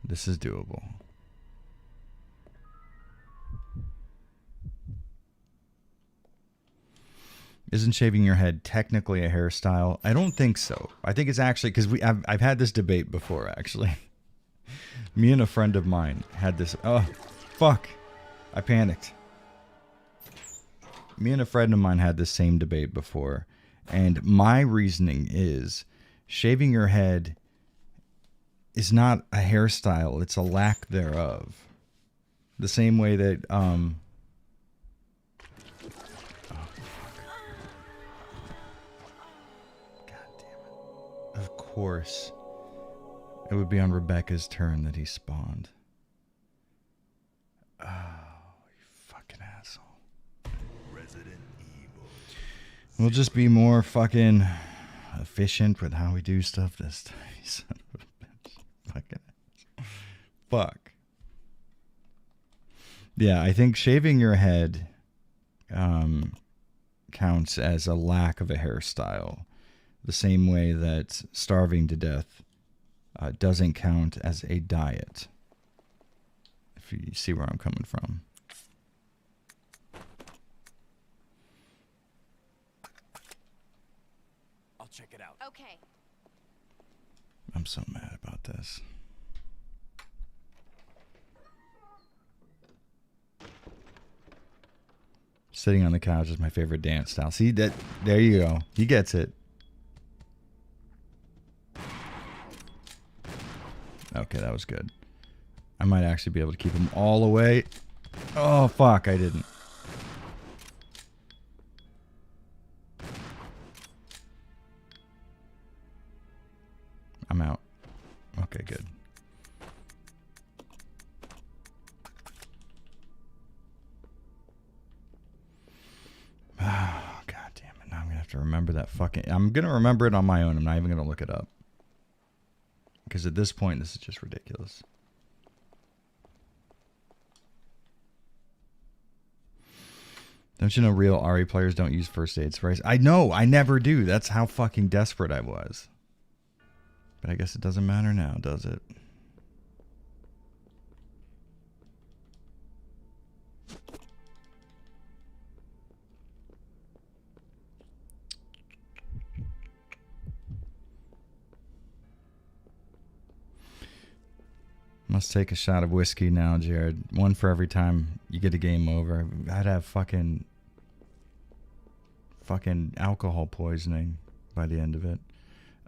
This is doable. Isn't shaving your head technically a hairstyle? I don't think so. I think it's actually because I've had this debate before, actually. Me and a friend of mine had this. Oh, fuck. I panicked. Me and a friend of mine had this same debate before. And my reasoning is shaving your head is not a hairstyle. It's a lack thereof. The same way that... Of course, it would be on Rebecca's turn that he spawned. Oh, you fucking asshole. Resident Evil. We'll just be more fucking efficient with how we do stuff this time. Son of a bitch. Fucking asshole. Fuck. Yeah, I think shaving your head counts as a lack of a hairstyle. The same way that starving to death doesn't count as a diet. If you see where I'm coming from. I'll check it out. Okay. I'm so mad about this. Sitting on the couch is my favorite dance style. See that? There you go. He gets it. Okay, that was good. I might actually be able to keep them all away. Oh, fuck, I didn't. I'm out. Okay, good. Oh, God damn it. Now I'm going to have to remember that fucking... I'm going to remember it on my own. I'm not even going to look it up. Because at this point, this is just ridiculous. Don't you know real RE players don't use first aid sprays? I know, I never do. That's how fucking desperate I was. But I guess it doesn't matter now, does it? Must take a shot of whiskey now, Jared. One for every time you get a game over. I'd have fucking alcohol poisoning by the end of it.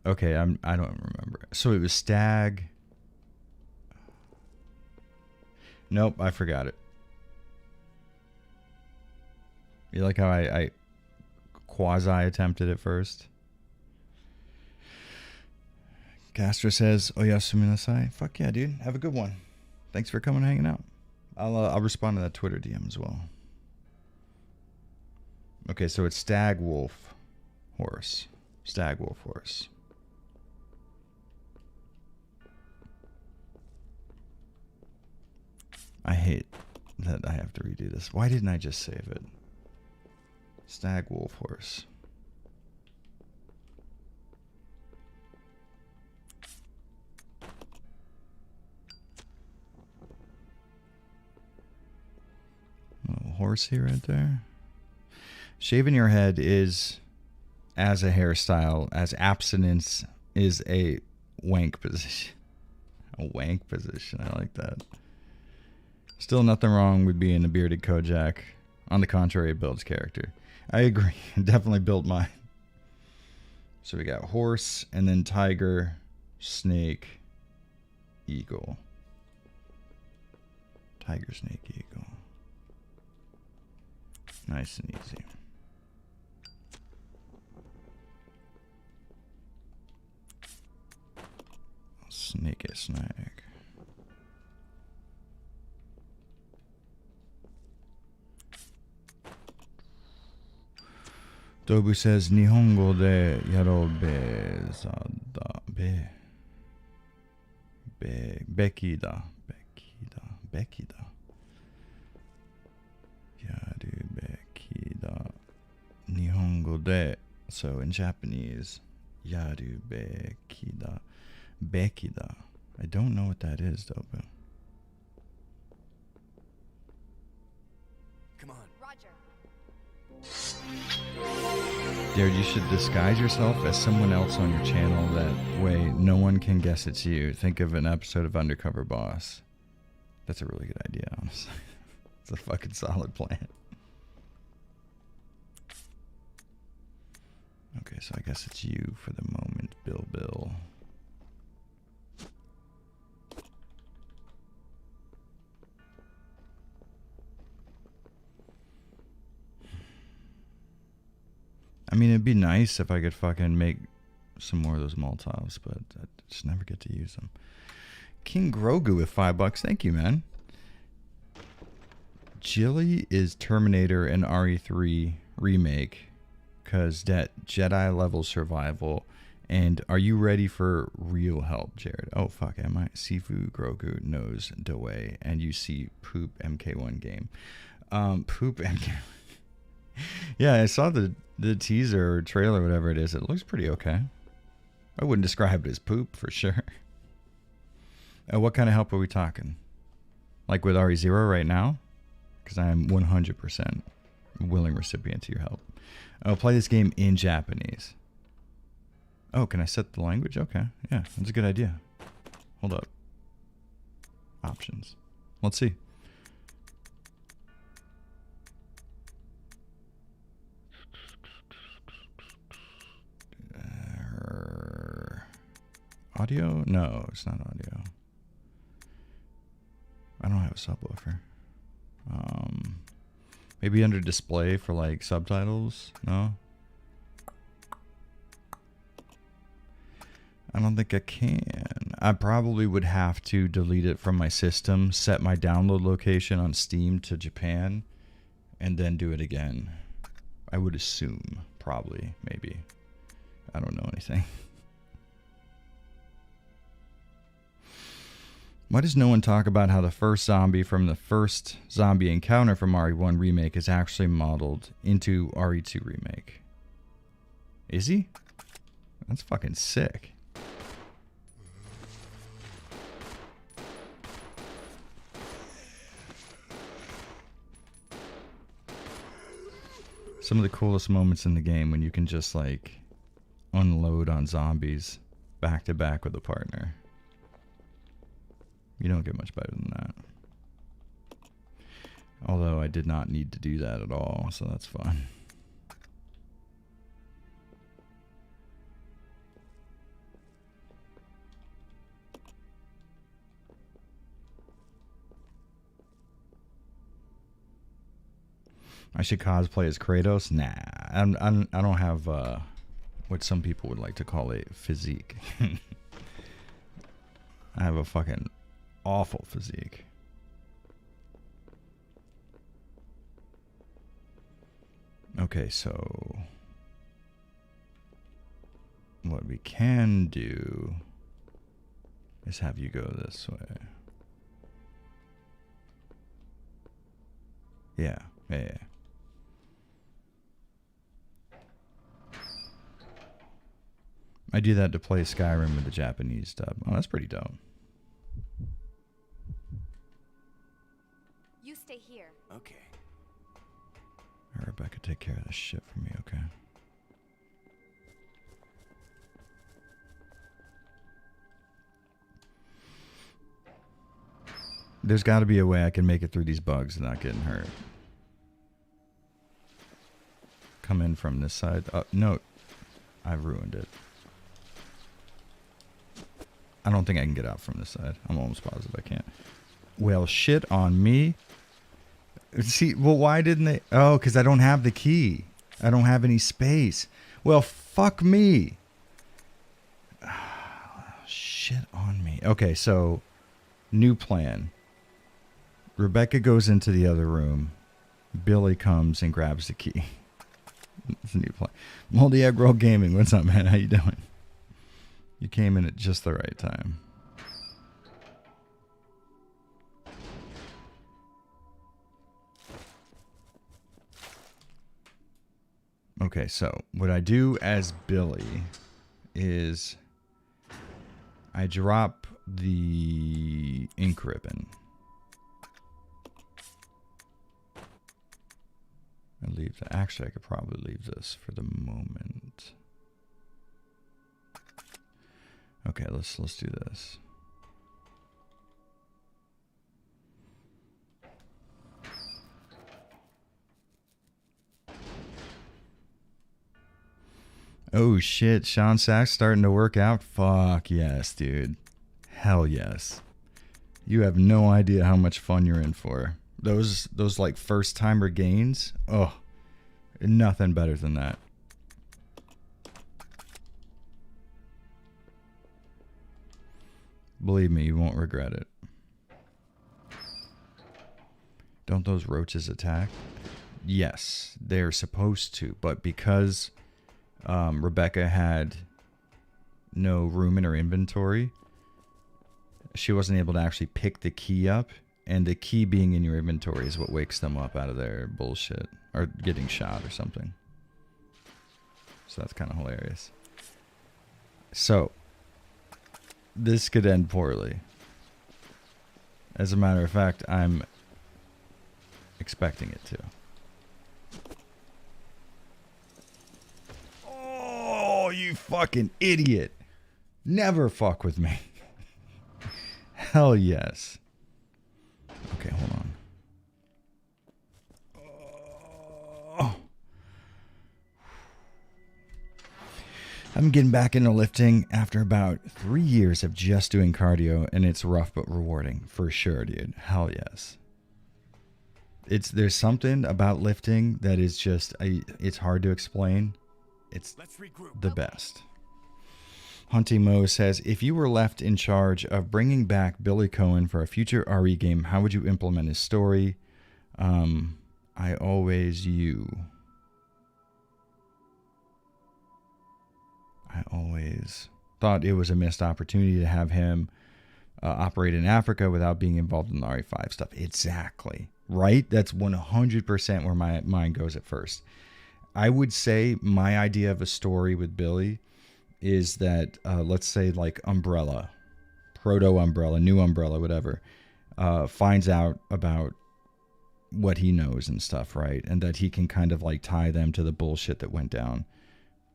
Okay, I don't remember. So it was Stag. Nope, I forgot it. You like how I quasi attempted it first? Castro says, "Oyasumi nasai." Fuck yeah, dude. Have a good one. Thanks for coming and hanging out. I'll respond to that Twitter DM as well. Okay, so it's Stag Wolf Horse. Stag Wolf Horse. I hate that I have to redo this. Why didn't I just save it? Stag Wolf Horse. horsey right there. Shaving your head is, as a hairstyle, as abstinence is a wank position. A wank position. I like that. Still nothing wrong with being a bearded Kojak. On the contrary, it builds character. I agree. Definitely built mine. So we got horse, and then tiger, snake, eagle. Tiger, snake, eagle. Nice and easy. Snake it, snake. Dobu says, Nihongo de yarobe zada be. Bekida. Bekida. Yaru bekida. Nihongo de. So in Japanese, yaru bekida. Bekida. I don't know what that is, Dobu. Come on. Roger. Jared, you should disguise yourself as someone else on your channel. That way no one can guess it's you. Think of an episode of Undercover Boss. That's a really good idea, honestly. It's a fucking solid plan. Okay, so I guess it's you for the moment, Bill. I mean, it'd be nice if I could fucking make some more of those Molotovs, but I just never get to use them. King Grogu with $5. Thank you, man. Jilly is Terminator and RE3 remake because that Jedi level survival. And are you ready for real help, Jared? Oh, fuck, am I? Sifu Grogu knows the way, and you see Poop MK1 game. Poop MK1. Yeah, I saw the teaser or trailer, whatever it is. It looks pretty okay. I wouldn't describe it as poop for sure. What kind of help are we talking? Like with RE0 right now? Because I am 100% willing recipient to your help. I'll play this game in Japanese. Oh, can I set the language? Okay, yeah, that's a good idea. Hold up. Options. Let's see. Audio? No, it's not audio. I don't have a subwoofer. Maybe under display for like subtitles? No? I don't think I can. I probably would have to delete it from my system, set my download location on Steam to Japan, and then do it again. I would assume. Probably. Maybe. I don't know anything. Why does no one talk about how the first zombie from the first zombie encounter from RE1 Remake is actually modeled into RE2 Remake? Is he? That's fucking sick. Some of the coolest moments in the game when you can just like unload on zombies back to back with a partner. You don't get much better than that. Although I did not need to do that at all, so that's fun. I should cosplay as Kratos? Nah, I don't have what some people would like to call a physique. I have a fucking awful physique. Okay, so what we can do is have you go this way. Yeah. I do that to play Skyrim with the Japanese dub. Oh, that's pretty dope. You stay here. Okay. All right, Rebecca, take care of this shit for me, okay? There's got to be a way I can make it through these bugs without getting hurt. Come in from this side. No, I've ruined it. I don't think I can get out from this side. I'm almost positive I can't. Well, shit on me. See, well, why didn't they? Oh, because I don't have the key. I don't have any space. Well, fuck me. Shit on me. Okay, so new plan. Rebecca goes into the other room. Billy comes and grabs the key. It's a new plan. Moldy Egg Roll Gaming. What's up, man? How you doing? You came in at just the right time. Okay, so what I do as Billy is I drop the ink ribbon. I leave the, actually I could probably leave this for the moment. Okay, let's do this. Oh shit, Sean Sachs starting to work out? Fuck yes, dude. Hell yes. You have no idea how much fun you're in for. Those like first timer gains, oh, nothing better than that. Believe me, you won't regret it. Don't those roaches attack? Yes, they're supposed to, but because Rebecca had no room in her inventory, she wasn't able to actually pick the key up, and the key being in your inventory is what wakes them up out of their bullshit or getting shot or something. So that's kind of hilarious. So this could end poorly. As a matter of fact, I'm expecting it to. Oh, you fucking idiot. Never fuck with me. Hell yes. Okay, hold on. Oh. I'm getting back into lifting after about 3 years of just doing cardio, and it's rough but rewarding for sure, dude. Hell yes. There's something about lifting that is just it's hard to explain. It's the best. Hunting Mo says, if you were left in charge of bringing back Billy Coen for a future RE game, how would you implement his story? I always thought it was a missed opportunity to have him operate in Africa without being involved in the RE5 stuff. Exactly. Right? That's 100% where my mind goes at first. I would say my idea of a story with Billy is that, let's say like Umbrella, Proto-Umbrella, New Umbrella, whatever, finds out about what he knows and stuff, right? And that he can kind of like tie them to the bullshit that went down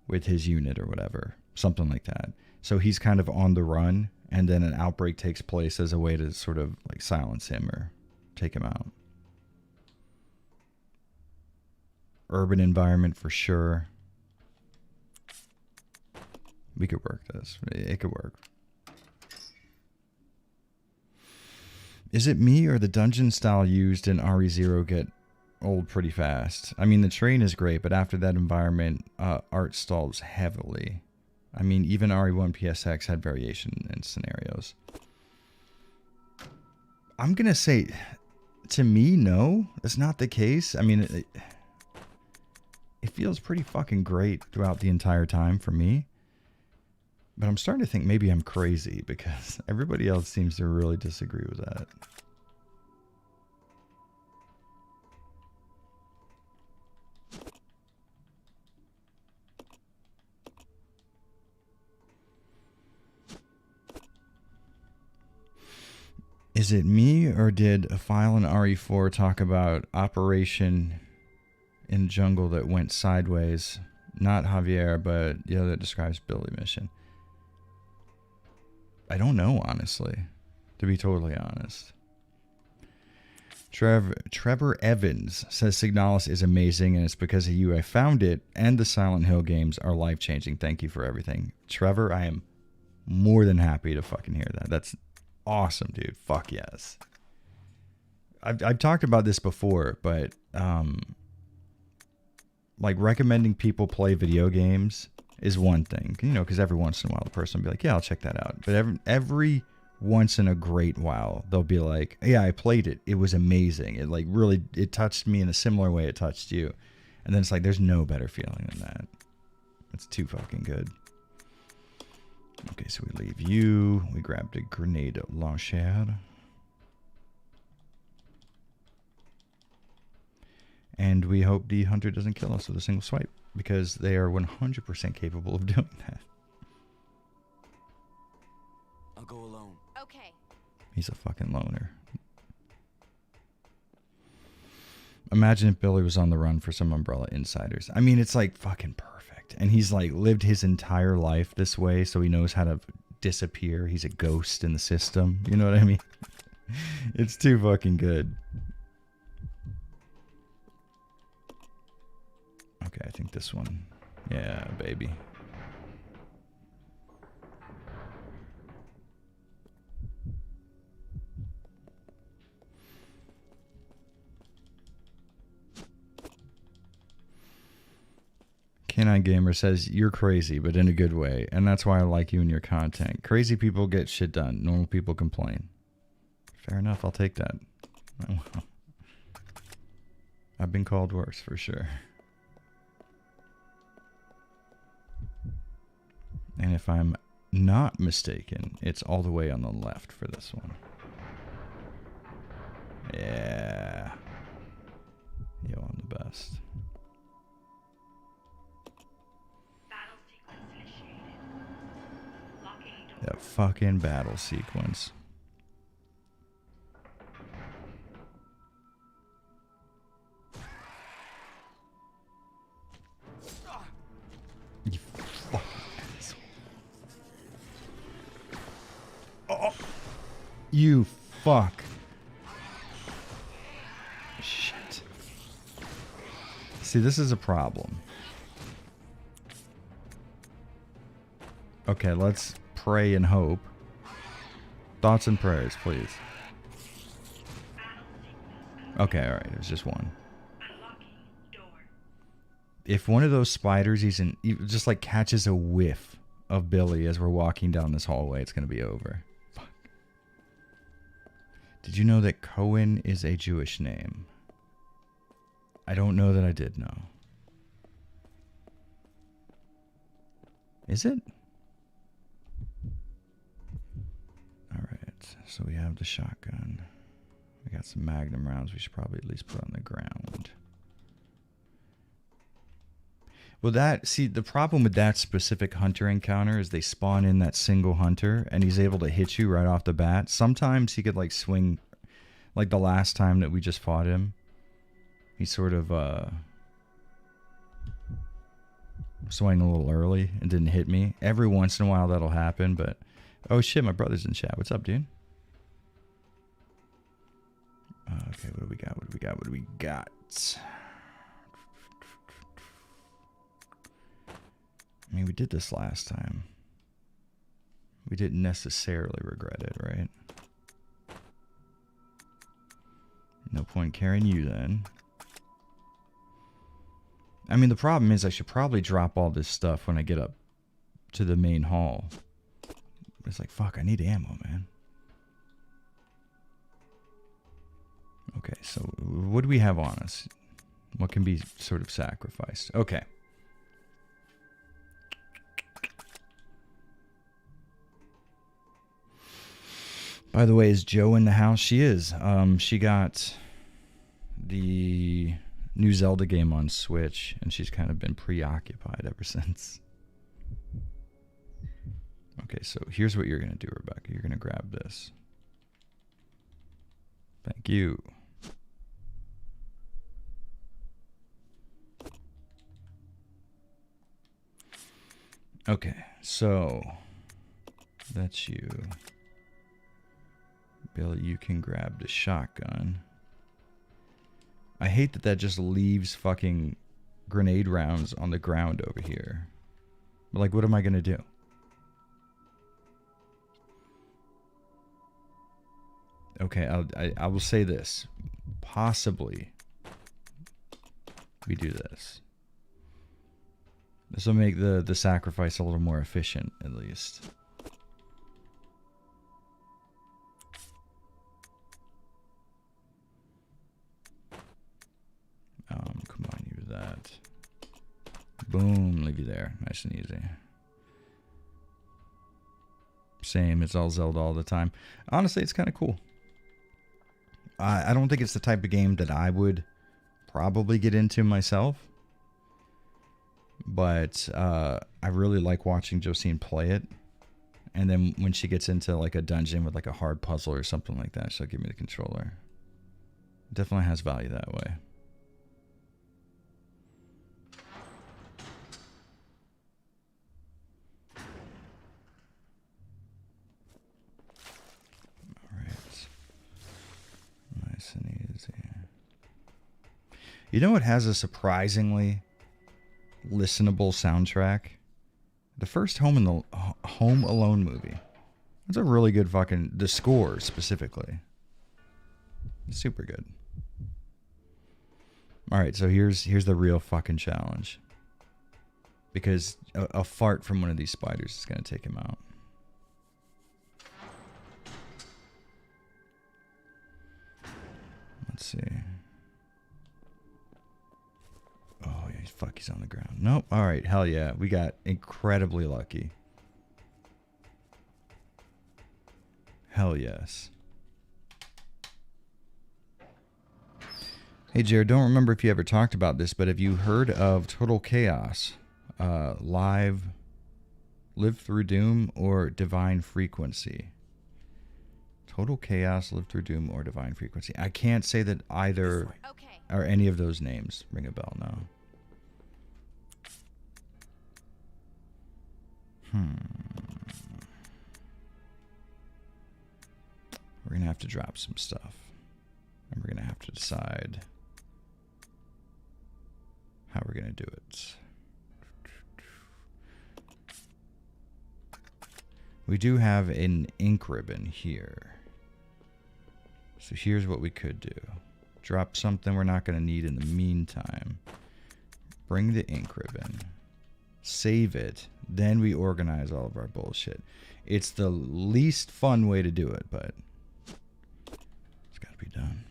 with his unit or whatever, something like that. So he's kind of on the run, and then an outbreak takes place as a way to sort of like silence him or take him out. Urban environment for sure. We could work this. It could work. Is it me or the dungeon style used in RE0 get old pretty fast? I mean, the train is great, but after that environment, art stalls heavily. I mean, even RE1 PSX had variation in scenarios. I'm going to say, to me, no. That's not the case. I mean, it feels pretty fucking great throughout the entire time for me. But I'm starting to think maybe I'm crazy because everybody else seems to really disagree with that. Is it me or did a file in RE4 talk about Operation in jungle that went sideways. Not Javier, but the other that describes Billy mission. I don't know, honestly. To be totally honest. Trevor Evans says Signalis is amazing, and it's because of you I found it, and the Silent Hill games are life-changing. Thank you for everything. Trevor, I am more than happy to fucking hear that. That's awesome, dude. Fuck yes. I've talked about this before, but like recommending people play video games is one thing, you know, because every once in a while the person will be like, yeah, I'll check that out. But every once in a great while, they'll be like, yeah, I played it. It was amazing. It like really, it touched me in a similar way it touched you. And then it's like, there's no better feeling than that. It's too fucking good. Okay, so we leave you. We grabbed a grenade launcher. And we hope the hunter doesn't kill us with a single swipe, because they are 100% capable of doing that. I'll go alone. Okay. He's a fucking loner. Imagine if Billy was on the run for some Umbrella insiders. I mean, it's like fucking perfect. And he's like lived his entire life this way, so he knows how to disappear. He's a ghost in the system. You know what I mean? It's too fucking good. Okay, I think this one. Yeah, baby. Canine Gamer says, you're crazy, but in a good way. And that's why I like you and your content. Crazy people get shit done. Normal people complain. Fair enough, I'll take that. Oh, well. I've been called worse, for sure. And if I'm not mistaken, it's all the way on the left for this one. Yeah. Yo, I'm the best. Battle sequence initiated. Locking door. That fucking battle sequence. You fucking asshole. Oh. You fuck. Shit. See, this is a problem. Okay, let's pray and hope. Thoughts and prayers, please. Okay, alright, it was just one. Unlocking door. If one of those spiders just like catches a whiff of Billy as we're walking down this hallway, it's going to be over. Fuck. Did you know that Cohen is a Jewish name? I don't know that I did know. Is it? Alright, so we have the shotgun. We got some Magnum rounds we should probably at least put on the ground. Well, the problem with that specific hunter encounter is they spawn in that single hunter, and he's able to hit you right off the bat. Sometimes he could, like, swing, like the last time that we just fought him. He sort of, swung a little early and didn't hit me. Every once in a while that'll happen, but... Oh, shit, my brother's in chat. What's up, dude? Okay, what do we got? What do we got? What do we got? I mean, we did this last time. We didn't necessarily regret it, right? No point carrying you then. I mean, the problem is I should probably drop all this stuff when I get up to the main hall. It's like, fuck, I need ammo, man. Okay, so what do we have on us? What can be sort of sacrificed? Okay. By the way, is Joe in the house? She is. She got the new Zelda game on Switch, and she's kind of been preoccupied ever since. Okay, so here's what you're going to do, Rebecca. You're going to grab this. Thank you. Okay, so that's you. Billy, you can grab the shotgun. I hate that just leaves fucking grenade rounds on the ground over here. But like, what am I gonna do? Okay, I will say this. Possibly we do this. This will make the sacrifice a little more efficient, at least. Combine you with that. Boom, leave you there. Nice and easy. Same, it's all Zelda all the time. Honestly, it's kind of cool. I don't think it's the type of game that I would probably get into myself. But I really like watching Josine play it. And then when she gets into like a dungeon with like a hard puzzle or something like that, she'll give me the controller. It definitely has value that way. Alright. Nice and easy. You know what has a surprisingly listenable soundtrack? The first Home Alone movie. It's a really good fucking... The score, specifically. Super good. Alright, so here's the real fucking challenge. Because a fart from one of these spiders is going to take him out. Let's see. Oh, yeah, fuck, he's on the ground. Nope. Alright, hell yeah. We got incredibly lucky. Hell yes. Hey, Jared, don't remember if you ever talked about this, but have you heard of Total Chaos? Live Through Doom or Divine Frequency? Total Chaos, Live Through Doom, or Divine Frequency. I can't say that either or any of those names ring a bell now. We're going to have to drop some stuff. And we're going to have to decide how we're going to do it. We do have an ink ribbon here. So here's what we could do. Drop something we're not going to need in the meantime. Bring the ink ribbon. Save it. Then we organize all of our bullshit. It's the least fun way to do it, but it's got to be done.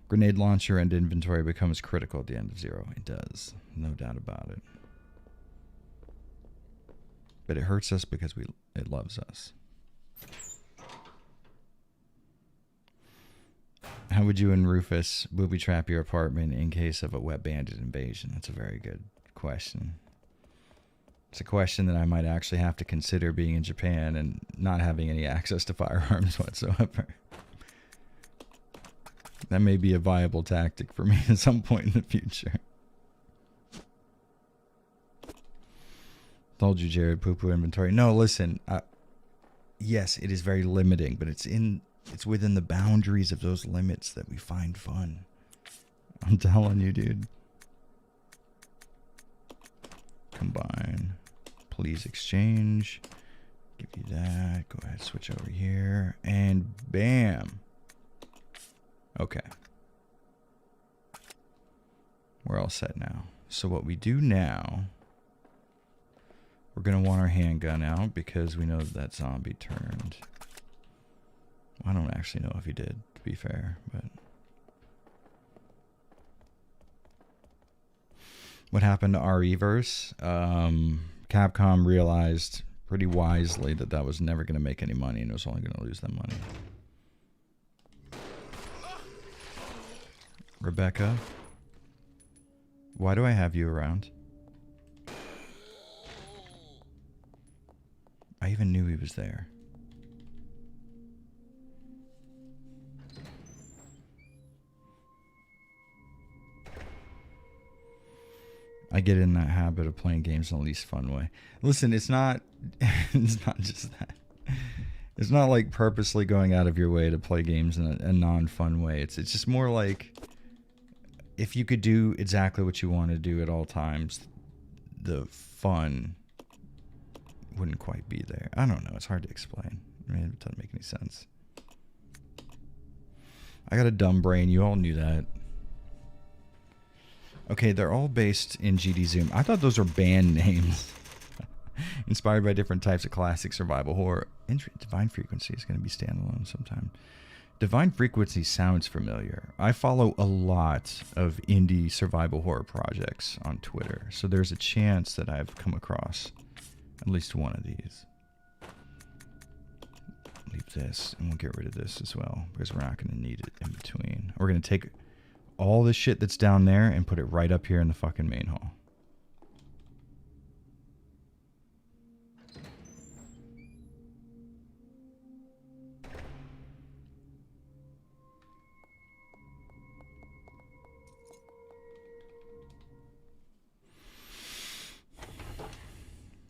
Grenade launcher and inventory becomes critical at the end of 0. It does. No doubt about it. But it hurts us because it loves us. How would you and Rufus booby trap your apartment in case of a wet bandit invasion? That's a very good question. It's a question that I might actually have to consider being in Japan and not having any access to firearms whatsoever. That may be a viable tactic for me at some point in the future. Told you, Jared, poo-poo inventory. No, listen. Yes, it is very limiting, but it's within the boundaries of those limits that we find fun. I'm telling you, dude. Combine. Please exchange. Give you that. Go ahead, switch over here. And bam. Okay. We're all set now. So what we do now... We're going to want our handgun out because we know that zombie turned. I don't actually know if he did, to be fair, but... What happened to RE-verse? Capcom realized pretty wisely that that was never going to make any money and it was only going to lose them money. Rebecca? Why do I have you around? I even knew he was there. I get in that habit of playing games in the least fun way. Listen, it's not it's not just that. It's not like purposely going out of your way to play games in a non-fun way. It's just more like if you could do exactly what you want to do at all times, the fun wouldn't quite be there. I don't know. It's hard to explain. I mean, it doesn't make any sense. I got a dumb brain. You all knew that. Okay, they're all based in GD Zoom. I thought those were band names. Inspired by different types of classic survival horror. Divine Frequency is going to be standalone sometime. Divine Frequency sounds familiar. I follow a lot of indie survival horror projects on Twitter, so there's a chance that I've come across at least one of these. Leave this, and we'll get rid of this as well, because we're not going to need it in between. We're going to take all the shit that's down there and put it right up here in the fucking main hall.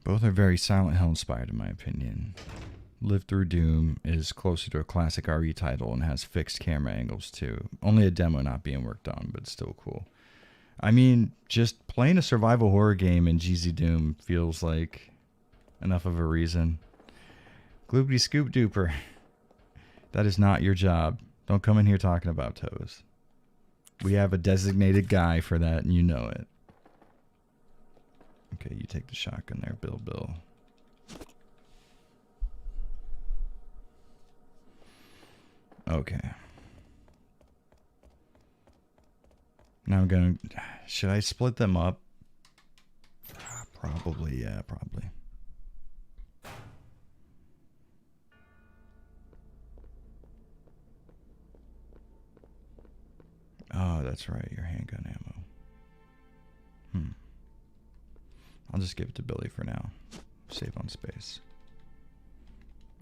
Both are very Silent Hill inspired in my opinion. Live Through Doom is closer to a classic RE title and has fixed camera angles too. Only a demo not being worked on, but still cool. I mean, just playing a survival horror game in GZ Doom feels like enough of a reason. Gloopity Scoop Duper. That is not your job. Don't come in here talking about toes. We have a designated guy for that and you know it. Okay, you take the shotgun there, Bill. Okay. Now I'm gonna... Should I split them up? Probably, yeah, probably. Oh, that's right, your handgun ammo. I'll just give it to Billy for now. Save on space.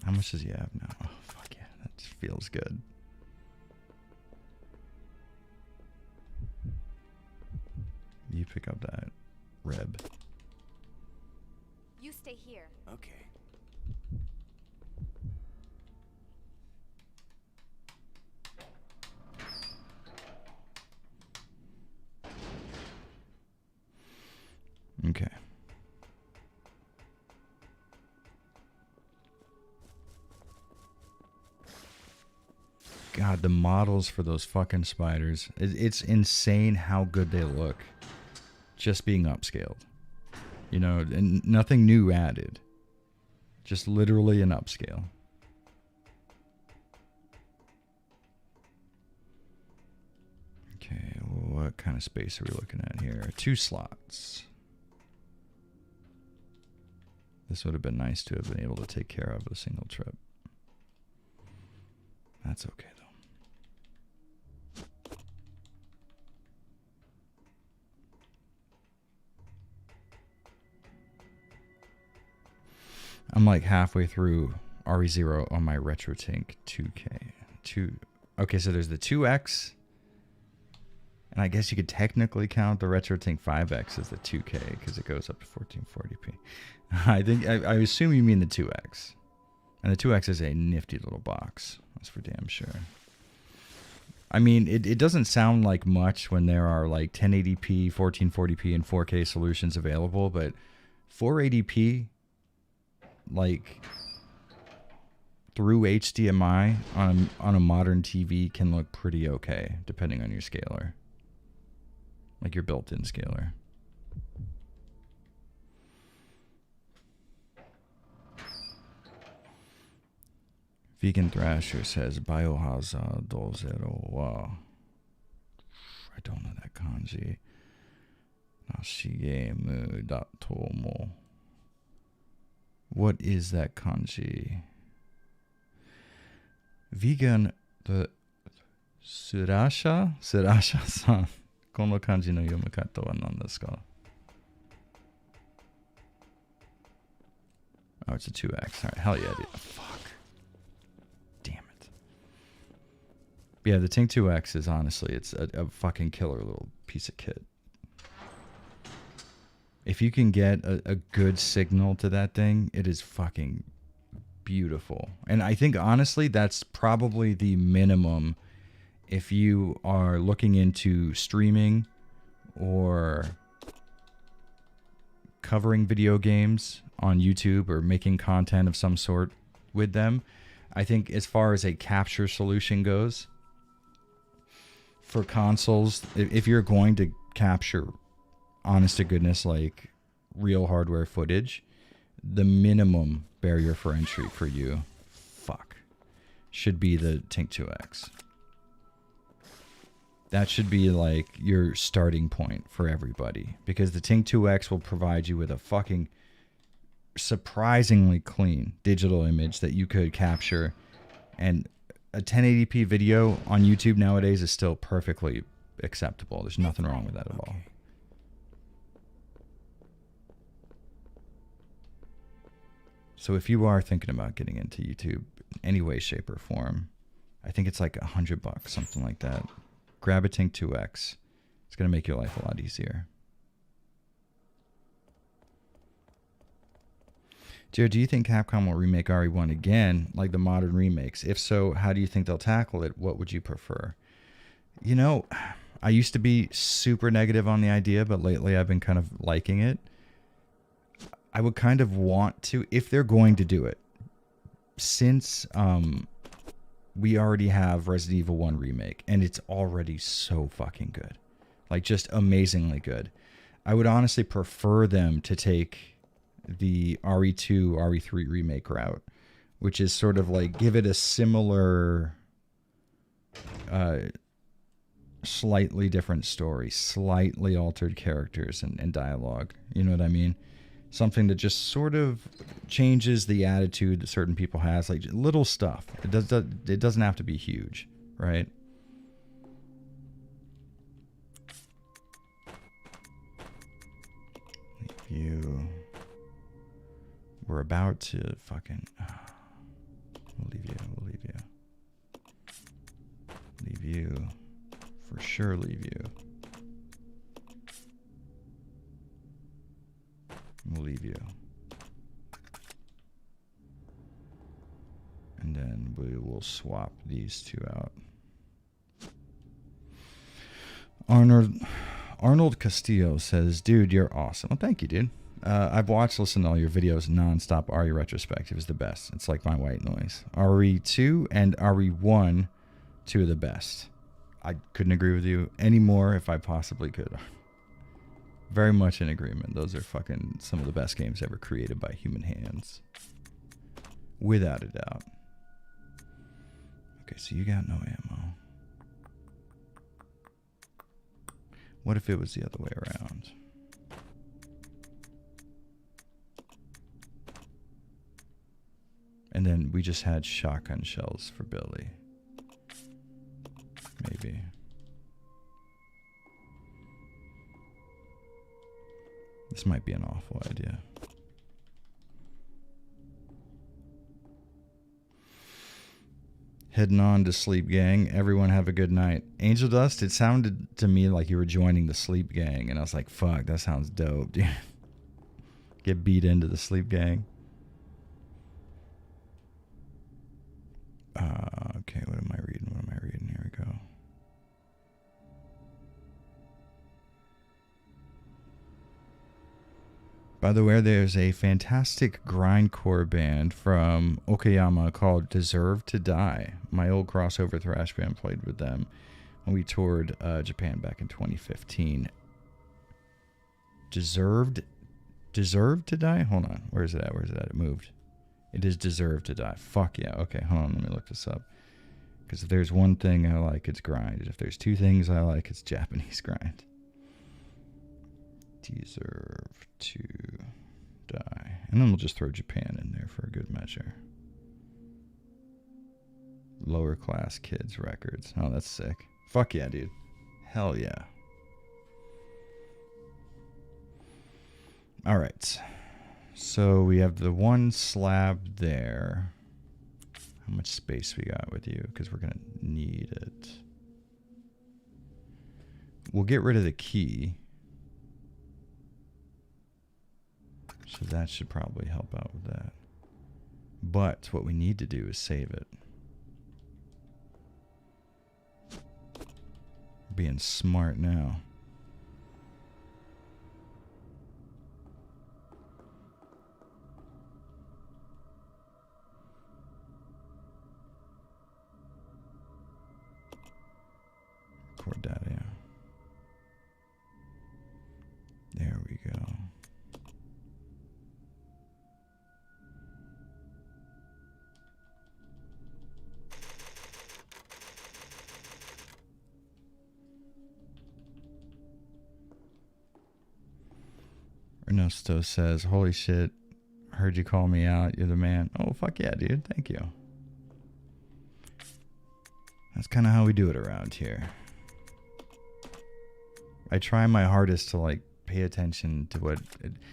How much does he have now? Oh, fuck yeah. That feels good. You pick up that Reb. You stay here. Okay. Okay. God, the models for those fucking spiders. It's insane how good they look. Just being upscaled. You know, and nothing new added. Just literally an upscale. Okay, what kind of space are we looking at here? 2 slots. This would have been nice to have been able to take care of a single trip. That's okay, though. I'm like halfway through RE0 on my RetroTink 2K. Okay, so there's the 2X. And I guess you could technically count the RetroTink 5X as the 2K because it goes up to 1440p. I assume you mean the 2X. And the 2X is a nifty little box. That's for damn sure. I mean, it doesn't sound like much when there are like 1080p, 1440p, and 4K solutions available, but 480p, like through HDMI on a modern TV can look pretty okay, depending on your scaler. Like your built-in scaler. Vegan Thrasher says Biohazard 2.0. Wow. I don't know that kanji. Nashigemu Datomo. What is that kanji? Vegan the Surasha-san. この漢字の読み方は何ですか? Oh, it's a 2X. All right, hell yeah, dude. Fuck. Damn it. Yeah, the Tink 2X is honestly, it's a fucking killer little piece of kit. If you can get a good signal to that thing, it is fucking beautiful. And I think honestly, that's probably the minimum if you are looking into streaming or covering video games on YouTube or making content of some sort with them. I think as far as a capture solution goes, for consoles, if you're going to capture honest to goodness like real hardware footage, the minimum barrier for entry for you should be the Tink 2X. That should be like your starting point for everybody, because the Tink 2X will provide you with a fucking surprisingly clean digital image that you could capture, and a 1080p video on YouTube nowadays is still perfectly acceptable. There's nothing wrong with that at all. So if you are thinking about getting into YouTube in any way, shape, or form, I think it's like $100, something like that. Grab a Tink 2X. It's going to make your life a lot easier. Jared, do you think Capcom will remake RE1 again, like the modern remakes? If so, how do you think they'll tackle it? What would you prefer? You know, I used to be super negative on the idea, but lately I've been kind of liking it. I would kind of want to, if they're going to do it, since we already have Resident Evil 1 remake, and it's already so fucking good. Like, just amazingly good. I would honestly prefer them to take the RE2, RE3 remake route, which is sort of like give it a similar, slightly different story, slightly altered characters and dialogue. You know what I mean? Something that just sort of changes the attitude that certain people has, like little stuff. It doesn't have to be huge, right? We're about to fucking. We'll leave you. Leave you. For sure, leave you. We'll leave you. And then we will swap these two out. Arnold Castillo says, dude, you're awesome. Well, thank you, dude. I've listened to all your videos nonstop. RE Retrospective is the best. It's like my white noise. RE2 and RE1, two of the best. I couldn't agree with you anymore if I possibly could. Very much in agreement. Those are fucking some of the best games ever created by human hands. Without a doubt. Okay, so you got no ammo. What if it was the other way around? And then we just had shotgun shells for Billy. Maybe. This might be an awful idea. Heading on to sleep, gang. Everyone have a good night. Angel Dust, it sounded to me like you were joining the sleep gang, and I was like, fuck, that sounds dope, dude. Get beat into the sleep gang. Okay, what am I reading? Here we go. By the way, there's a fantastic grindcore band from Okayama called Deserve to Die. My old crossover thrash band played with them when we toured Japan back in 2015. Deserved to Die? Hold on. Where is it at? It moved. It is Deserve to Die. Fuck yeah. Okay, hold on. Let me look this up. Because if there's one thing I like, it's grind. If there's two things I like, it's Japanese grind. Deserve to Die. And then we'll just throw Japan in there for a good measure. Lower Class Kids Records. Oh, that's sick. Fuck yeah, dude. Hell yeah. All right. So we have the one slab there. How much space we got with you? Because we're going to need it. We'll get rid of the key. So that should probably help out with that. But what we need to do is save it. Being smart now. Record that, yeah. There we go. Ernesto says, holy shit, heard you call me out. You're the man. Oh, fuck yeah, dude. Thank you. That's kind of how we do it around here. I try my hardest to like pay attention to what,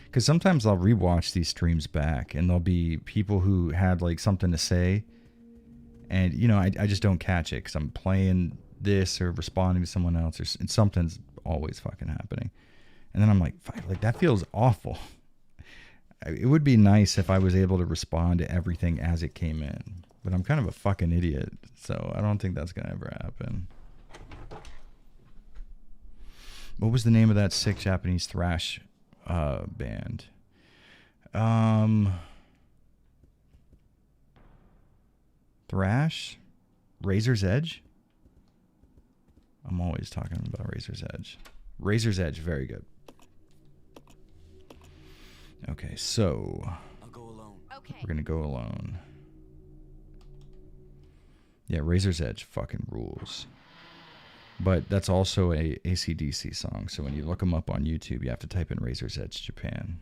because sometimes I'll rewatch these streams back and there'll be people who had like something to say, and you know I just don't catch it because I'm playing this or responding to someone else, or something's always fucking happening, and then I'm like, fuck, like that feels awful. It would be nice if I was able to respond to everything as it came in, but I'm kind of a fucking idiot, so I don't think that's gonna ever happen. What was the name of that sick Japanese thrash band? Thrash? Razor's Edge? I'm always talking about Razor's Edge. Razor's Edge, very good. Okay, so I'll go alone. Okay. we're gonna go alone. Yeah, Razor's Edge fucking rules. But that's also a AC/DC song, so when you look them up on YouTube, you have to type in Razor's Edge Japan.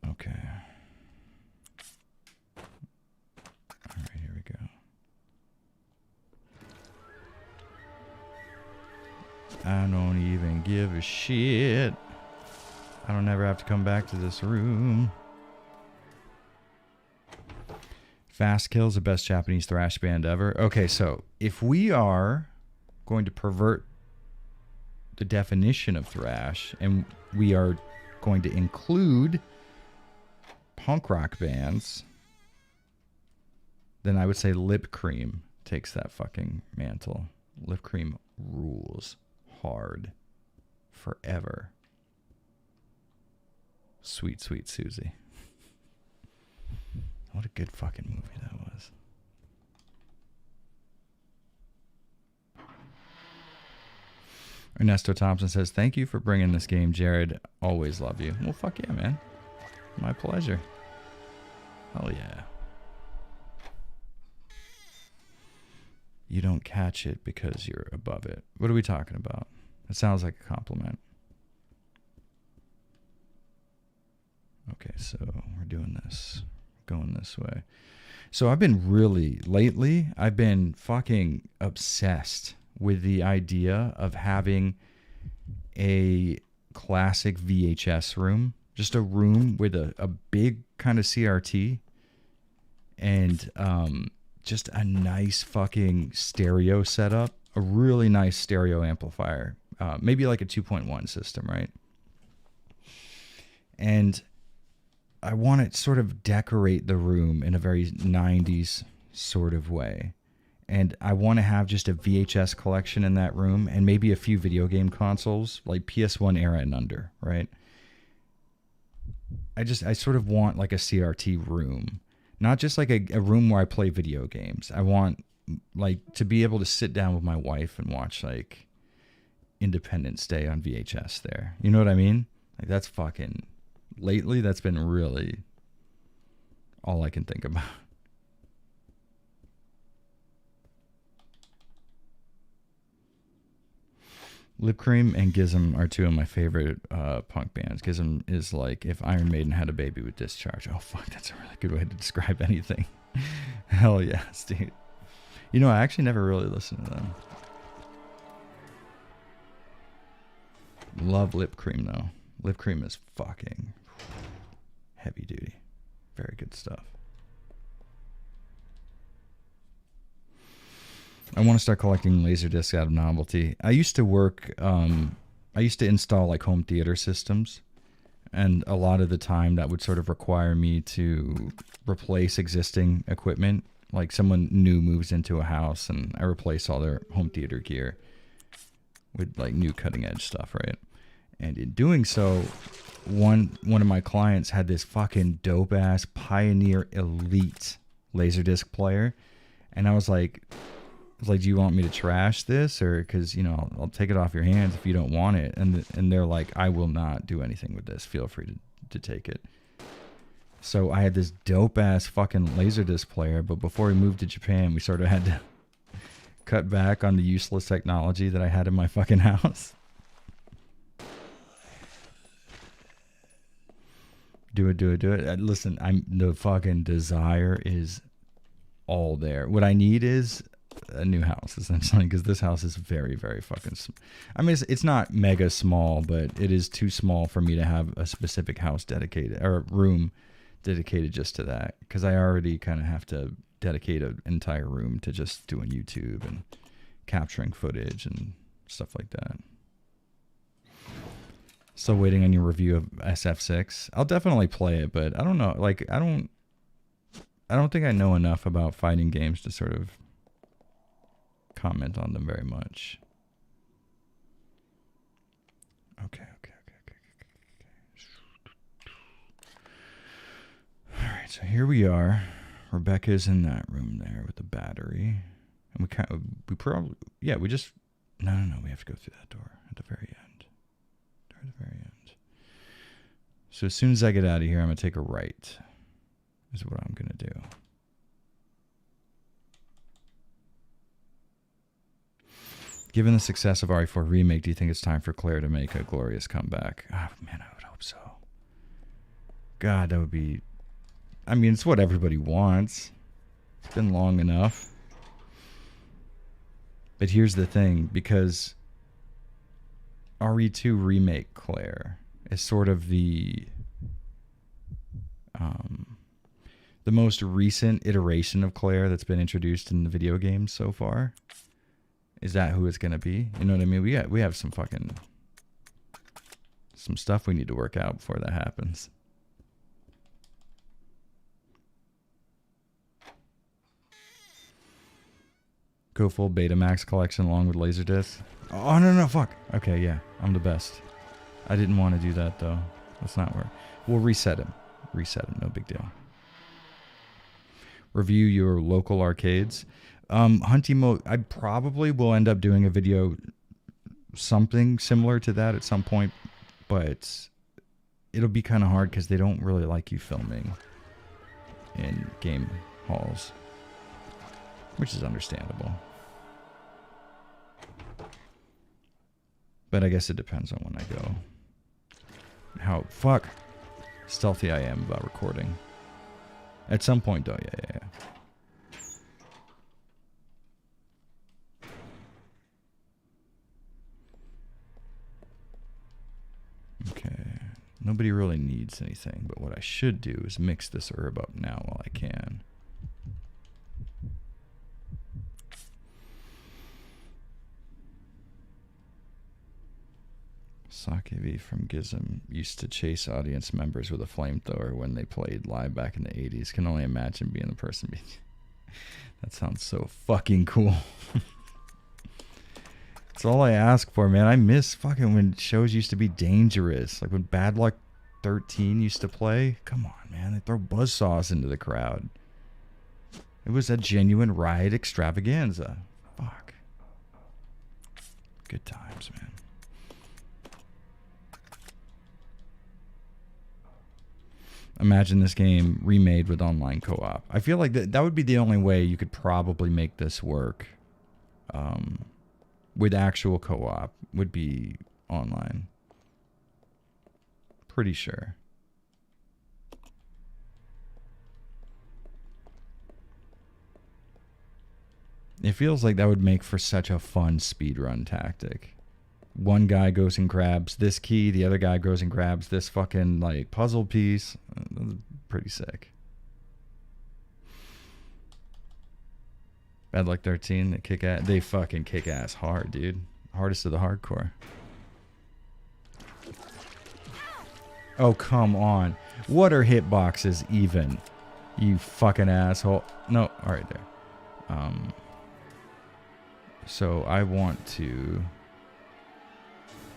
Okay. All right, here we go. I don't even give a shit. I don't ever have to come back to this room. Fast Kill's the best Japanese thrash band ever. Okay, so if we are going to pervert the definition of thrash and we are going to include punk rock bands, then I would say Lip Cream takes that fucking mantle. Lip Cream rules hard forever. Sweet, sweet Susie. What a good fucking movie that was. Ernesto Thompson says, thank you for bringing this game, Jared. Always love you. Well, fuck yeah, man. My pleasure. Hell yeah. You don't catch it because you're above it. What are we talking about? It sounds like a compliment. Okay, so we're doing this. Going this way. So I've been lately, I've been fucking obsessed with the idea of having a classic VHS room. Just a room with a big kind of CRT and just a nice fucking stereo setup. A really nice stereo amplifier. Maybe like a 2.1 system, right? And I want to sort of decorate the room in a very 90s sort of way. And I want to have just a VHS collection in that room and maybe a few video game consoles, like PS1 era and under, right? I sort of want like a CRT room. Not just like a room where I play video games. I want like to be able to sit down with my wife and watch like Independence Day on VHS there. You know what I mean? Like that's fucking... Lately, that's been really all I can think about. Lip Cream and Gizm are two of my favorite punk bands. Gizm is like if Iron Maiden had a baby with Discharge. Oh, fuck, that's a really good way to describe anything. Hell yes, dude. You know, I actually never really listened to them. Love Lip Cream, though. Lip Cream is fucking heavy duty. Very good stuff. I want to start collecting laser discs out of novelty. I used to work. I used to install like home theater systems, and a lot of the time that would sort of require me to replace existing equipment. Like someone new moves into a house, and I replace all their home theater gear with like new cutting edge stuff, right? And in doing so, one of my clients had this fucking dope ass Pioneer Elite Laserdisc player, and I was like, do you want me to trash this, or because I'll take it off your hands if you don't want it? And they're like, I will not do anything with this. Feel free to take it. So I had this dope ass fucking Laserdisc player, but before we moved to Japan, we sort of had to cut back on the useless technology that I had in my fucking house. Do it. Listen, the fucking desire is all there. What I need is a new house, essentially, because this house is very, very fucking. I mean, it's not mega small, but it is too small for me to have a specific house dedicated or a room dedicated just to that. Because I already kind of have to dedicate an entire room to just doing YouTube and capturing footage and stuff like that. Still waiting on your review of SF6. I'll definitely play it, but I don't know. Like, I don't think I know enough about fighting games to sort of comment on them very much. Okay. All right, so here we are. Rebecca's in that room there with the battery, and we probably we just no. We have to go through that door at the very end. At the very end. So as soon as I get out of here, I'm gonna take a right. Is what I'm gonna do. Given the success of RE4 Remake, do you think it's time for Claire to make a glorious comeback? Oh, man, I would hope so. God, that would be... I mean, it's what everybody wants. It's been long enough. But here's the thing, because RE2 Remake Claire is sort of the most recent iteration of Claire that's been introduced in the video games so far. Is that who it's gonna be? You know what I mean? We have some stuff we need to work out before that happens. Go full Betamax collection along with Laserdisc. Oh no, fuck. Okay, yeah, I'm the best. I didn't want to do that though. That's not where. We'll reset him. No big deal. Review your local arcades. Hunting mode, I probably will end up doing a video something similar to that at some point, but it'll be kind of hard because they don't really like you filming in game halls, which is understandable. But I guess it depends on when I go. How stealthy I am about recording. At some point though, yeah. Okay, nobody really needs anything, but what I should do is mix this herb up now while I can. Sakevi from Gizm used to chase audience members with a flamethrower when they played live back in the 80s. Can only imagine being the person. That sounds so fucking cool. That's all I ask for, man. I miss fucking when shows used to be dangerous. Like when Bad Luck 13 used to play. Come on, man. They throw buzzsaws into the crowd. It was a genuine riot extravaganza. Fuck. Good times, man. Imagine this game remade with online co-op. I feel like that would be the only way you could probably make this work. With actual co-op would be online. Pretty sure. It feels like that would make for such a fun speedrun tactic. One guy goes and grabs this key, the other guy goes and grabs this fucking like puzzle piece. Pretty sick. Bad Luck 13, they kick ass. They fucking kick ass hard, dude. Hardest of the hardcore. Oh, come on. What are hitboxes even? You fucking asshole. No, alright there. So I want to...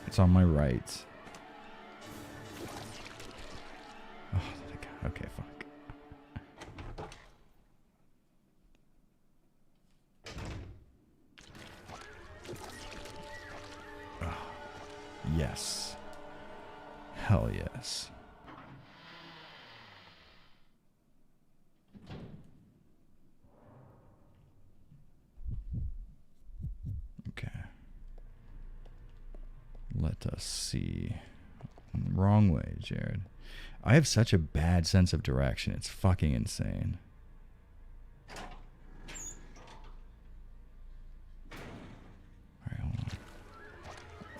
It's on my right. Oh, okay, fuck. Yes. Hell yes. Okay. Let us see. Wrong way, Jared. I have such a bad sense of direction. It's fucking insane. Alright, hold on.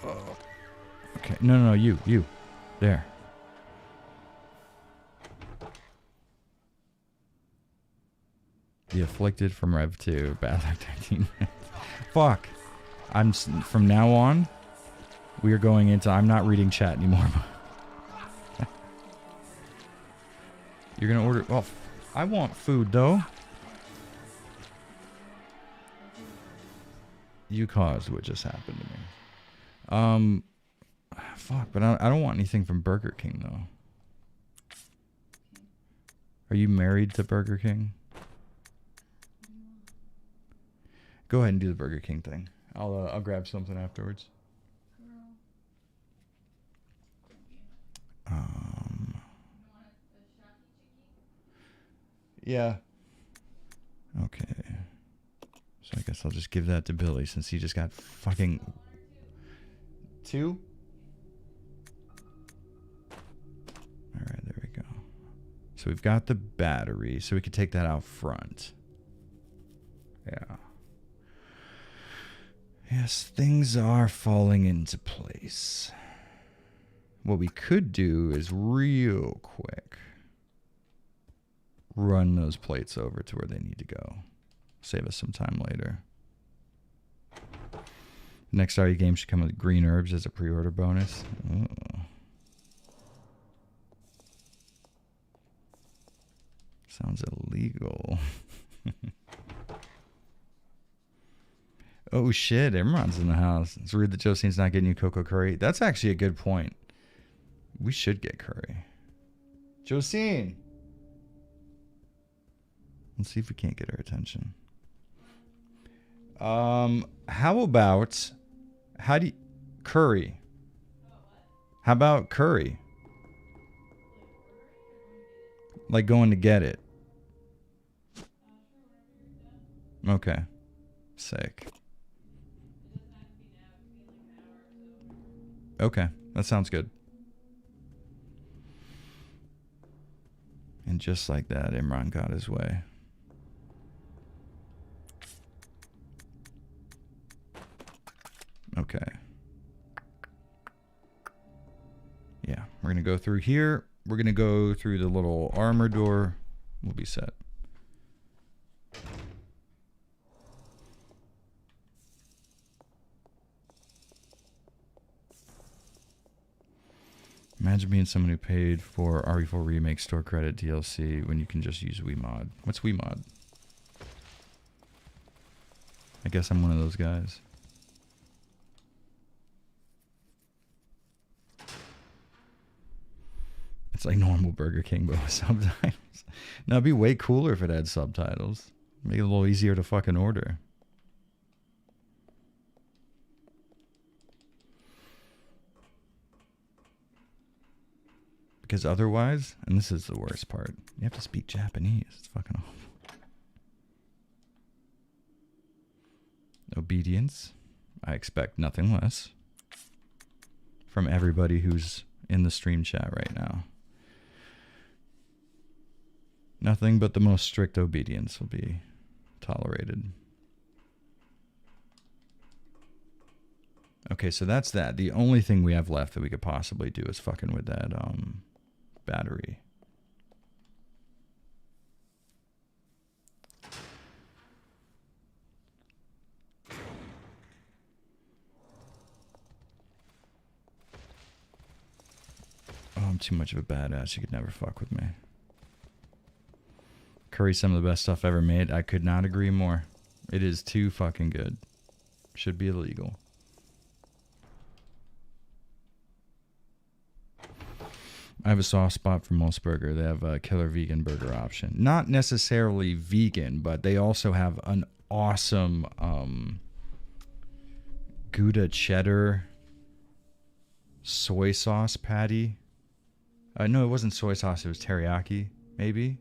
Oh. Okay. No, you. There. The Afflicted from Rev 2. Bad Luck 13. Fuck. From now on, we are going into... I'm not reading chat anymore. You're going to order... Well, I want food, though. You caused what just happened to me. Fuck, but I don't want anything from Burger King, though. Are you married to Burger King? Go ahead and do the Burger King thing. I'll grab something afterwards. Yeah. Okay. So I guess I'll just give that to Billy since he just got fucking... 2? Alright, there we go. So we've got the battery, so we could take that out front. Yeah. Yes, things are falling into place. What we could do is real quick run those plates over to where they need to go. Save us some time later. Next RE game should come with green herbs as a pre-order bonus. Oh. Sounds illegal. Oh shit, Imran's in the house. It's rude that Josine's not getting you Coco Curry. That's actually a good point. We should get curry. Josine! Let's see if we can't get her attention. How about... curry? How about curry? Like going to get it. Okay. Sick. Okay, that sounds good. And just like that, Imran got his way. Okay. Yeah, we're going to go through here. We're going to go through the little armor door. We'll be set. Imagine being someone who paid for RE4 Remake store credit DLC when you can just use WeMod. What's WeMod? I guess I'm one of those guys. It's like normal Burger King, but with subtitles. Now, it'd be way cooler if it had subtitles. Make it a little easier to fucking order. Because otherwise, and this is the worst part, you have to speak Japanese. It's fucking awful. Obedience. I expect nothing less from everybody who's in the stream chat right now. Nothing but the most strict obedience will be tolerated. Okay, so that's that. The only thing we have left that we could possibly do is fucking with that battery. too much of a badass. You could never fuck with me. Curry's some of the best stuff ever made. I could not agree more. It is too fucking good. Should be illegal. I have a soft spot for Mosburger. They have a killer vegan burger option. Not necessarily vegan, but they also have an awesome Gouda cheddar soy sauce patty. No, it wasn't soy sauce. It was teriyaki, maybe.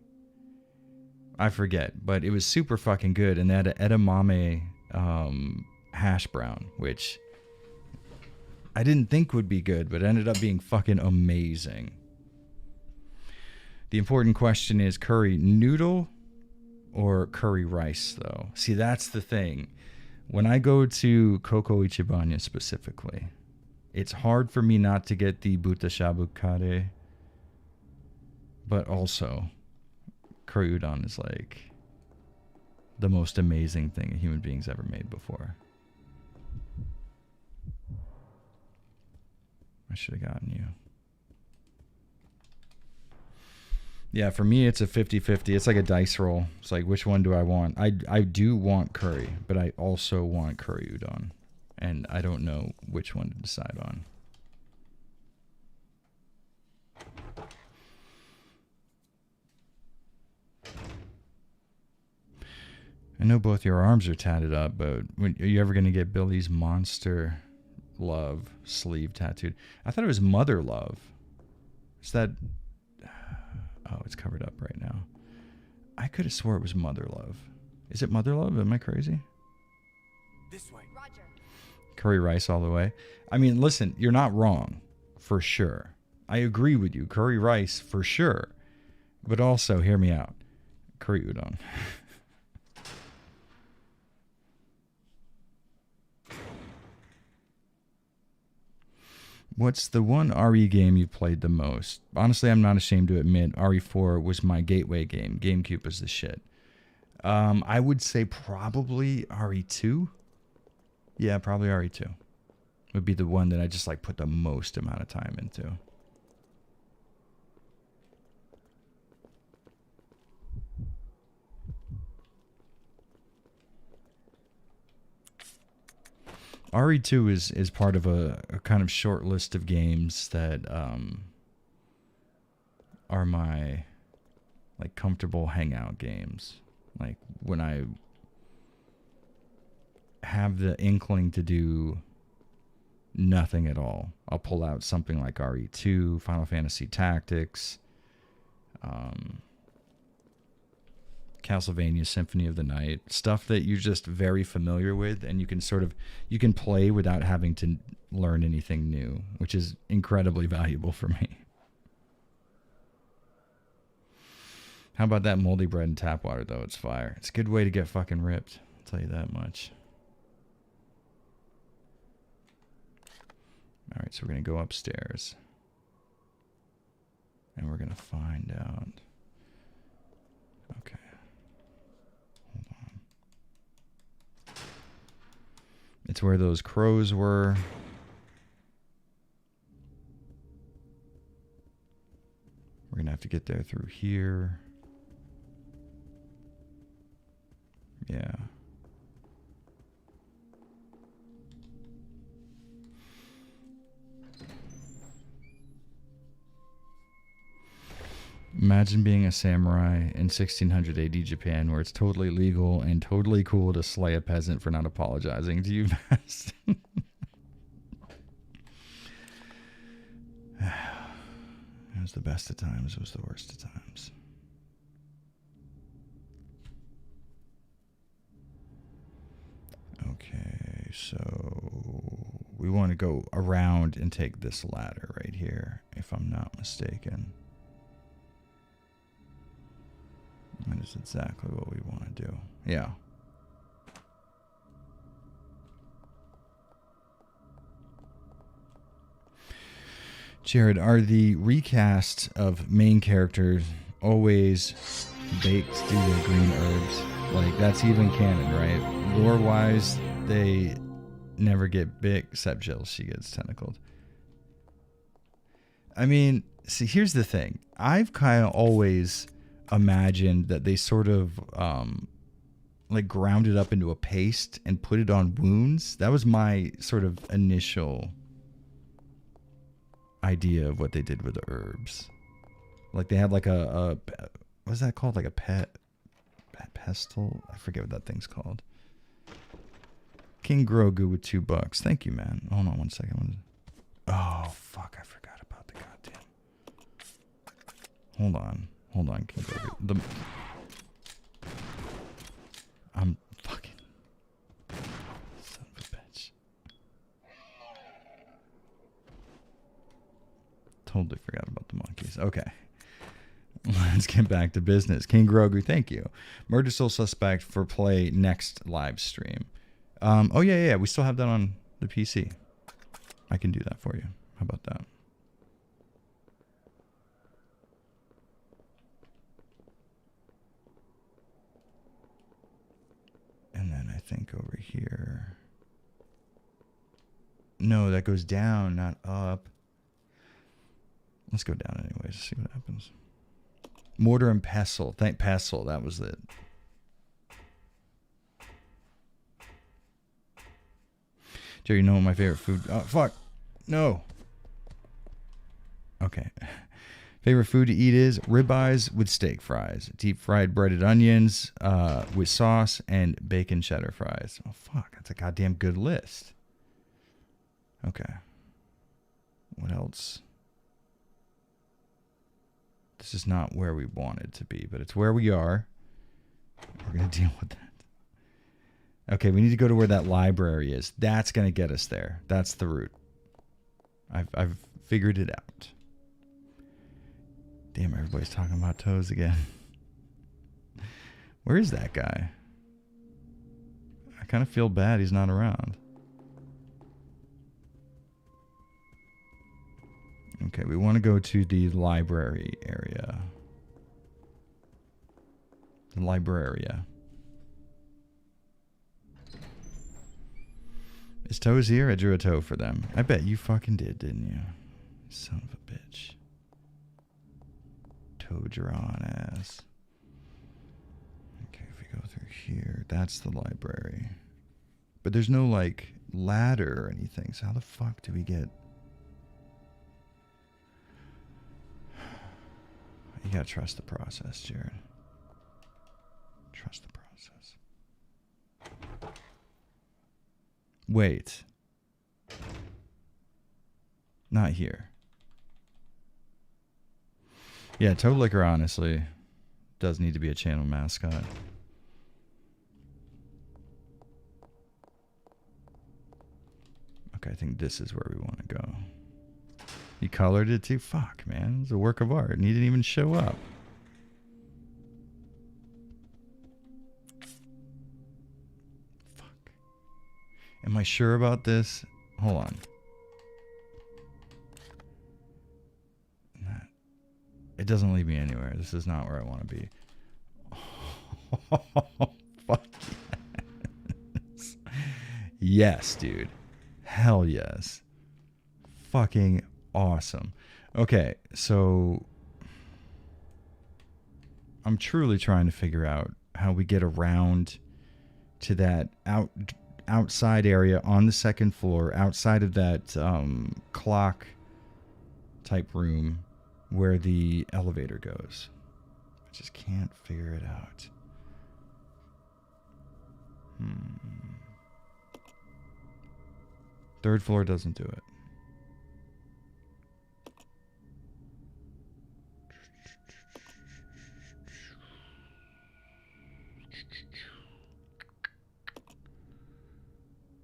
I forget, but it was super fucking good. And they had an edamame hash brown, which I didn't think would be good, but ended up being fucking amazing. The important question is curry noodle or curry rice, though. See, that's the thing. When I go to Koko Ichibanya specifically, it's hard for me not to get the buta shabu kare, but also curry udon is like the most amazing thing a human being's ever made before. I should have gotten you. Yeah, for me, it's a 50-50. It's like a dice roll. It's like, which one do I want? I do want curry, but I also want curry udon. And I don't know which one to decide on. I know both your arms are tatted up, but are you ever going to get Billy's Monster Love sleeve tattooed? I thought it was Mother Love. Is that... Oh, it's covered up right now. I could have swore it was Mother Love. Is it Mother Love? Am I crazy? This way. Roger. Curry rice all the way. I mean, listen, you're not wrong. For sure. I agree with you. Curry rice, for sure. But also, hear me out. Curry udon. What's the one RE game you've played the most? Honestly, I'm not ashamed to admit RE4 was my gateway game. GameCube is the shit. I would say probably RE2. Yeah, probably RE2. Would be the one that I just like put the most amount of time into. RE2 is part of a kind of short list of games that are my like comfortable hangout games. Like when I have the inkling to do nothing at all, I'll pull out something like RE2, Final Fantasy Tactics, Castlevania Symphony of the Night, stuff that you're just very familiar with and you can play without having to learn anything new, which is incredibly valuable for me. How about that moldy bread and tap water though? It's fire. It's a good way to get fucking ripped. I'll tell you that much. All right, so we're going to go upstairs and we're going to find out. Okay. It's where those crows were. We're going to have to get there through here. Yeah. Imagine being a samurai in 1600 AD Japan where it's totally legal and totally cool to slay a peasant for not apologizing to you best. It was the best of times. It was the worst of times. Okay, so we want to go around and take this ladder right here, if I'm not mistaken. That is exactly what we want to do. Yeah. Jared, are the recasts of main characters always baked due to green herbs? Like, that's even canon, right? Lore-wise, they never get bit, except Jill. She gets tentacled. I mean, see, here's the thing. I've kind of always imagined that they sort of like ground it up into a paste and put it on wounds. That was my sort of initial idea of what they did with the herbs. Like they had like a what's that called? Like a pestle? I forget what that thing's called. King Grogu with $2. Thank you, man. Hold on one second. Oh, fuck. I forgot about the goddamn. Hold on, King Grogu. I'm fucking... Son of a bitch. Totally forgot about the monkeys. Okay. Let's get back to business. King Grogu, thank you. Murder Soul Suspect for play next live stream. Oh, yeah. We still have that on the PC. I can do that for you. How about that? And then I think over here. No, that goes down, not up. Let's go down anyways to see what happens. Mortar and pestle. Thank pestle. That was it. Jerry, you know what my favorite food... Oh, fuck. No. Okay. Favorite food to eat is ribeyes with steak fries, deep fried breaded onions with sauce, and bacon cheddar fries. Oh, fuck. That's a goddamn good list. Okay. What else? This is not where we wanted to be, but it's where we are. We're going to deal with that. Okay, we need to go to where that library is. That's going to get us there. That's the route. I've figured it out. Damn, everybody's talking about toes again. Where is that guy? I kind of feel bad he's not around. Okay, we want to go to the library area. The libraria. Is Toes here? I drew a toe for them. I bet you fucking did, didn't you? Son of a bitch. Toe drawn ass. Okay, if we go through here, that's the library. But there's no, like, ladder or anything, so how the fuck do we get... You gotta trust the process, Jared. Trust the process. Wait. Not here. Yeah, Toad Liquor honestly does need to be a channel mascot. Okay, I think this is where we want to go. You colored it too? Fuck, man. It's a work of art and he didn't even show up. Fuck. Am I sure about this? Hold on. It doesn't lead me anywhere. This is not where I want to be. Oh, fuck yes. Yes, dude. Hell yes. Fucking awesome. Okay, so I'm truly trying to figure out how we get around to that outside area on the second floor, outside of that clock type room where the elevator goes. I just can't figure it out. Third floor doesn't do it.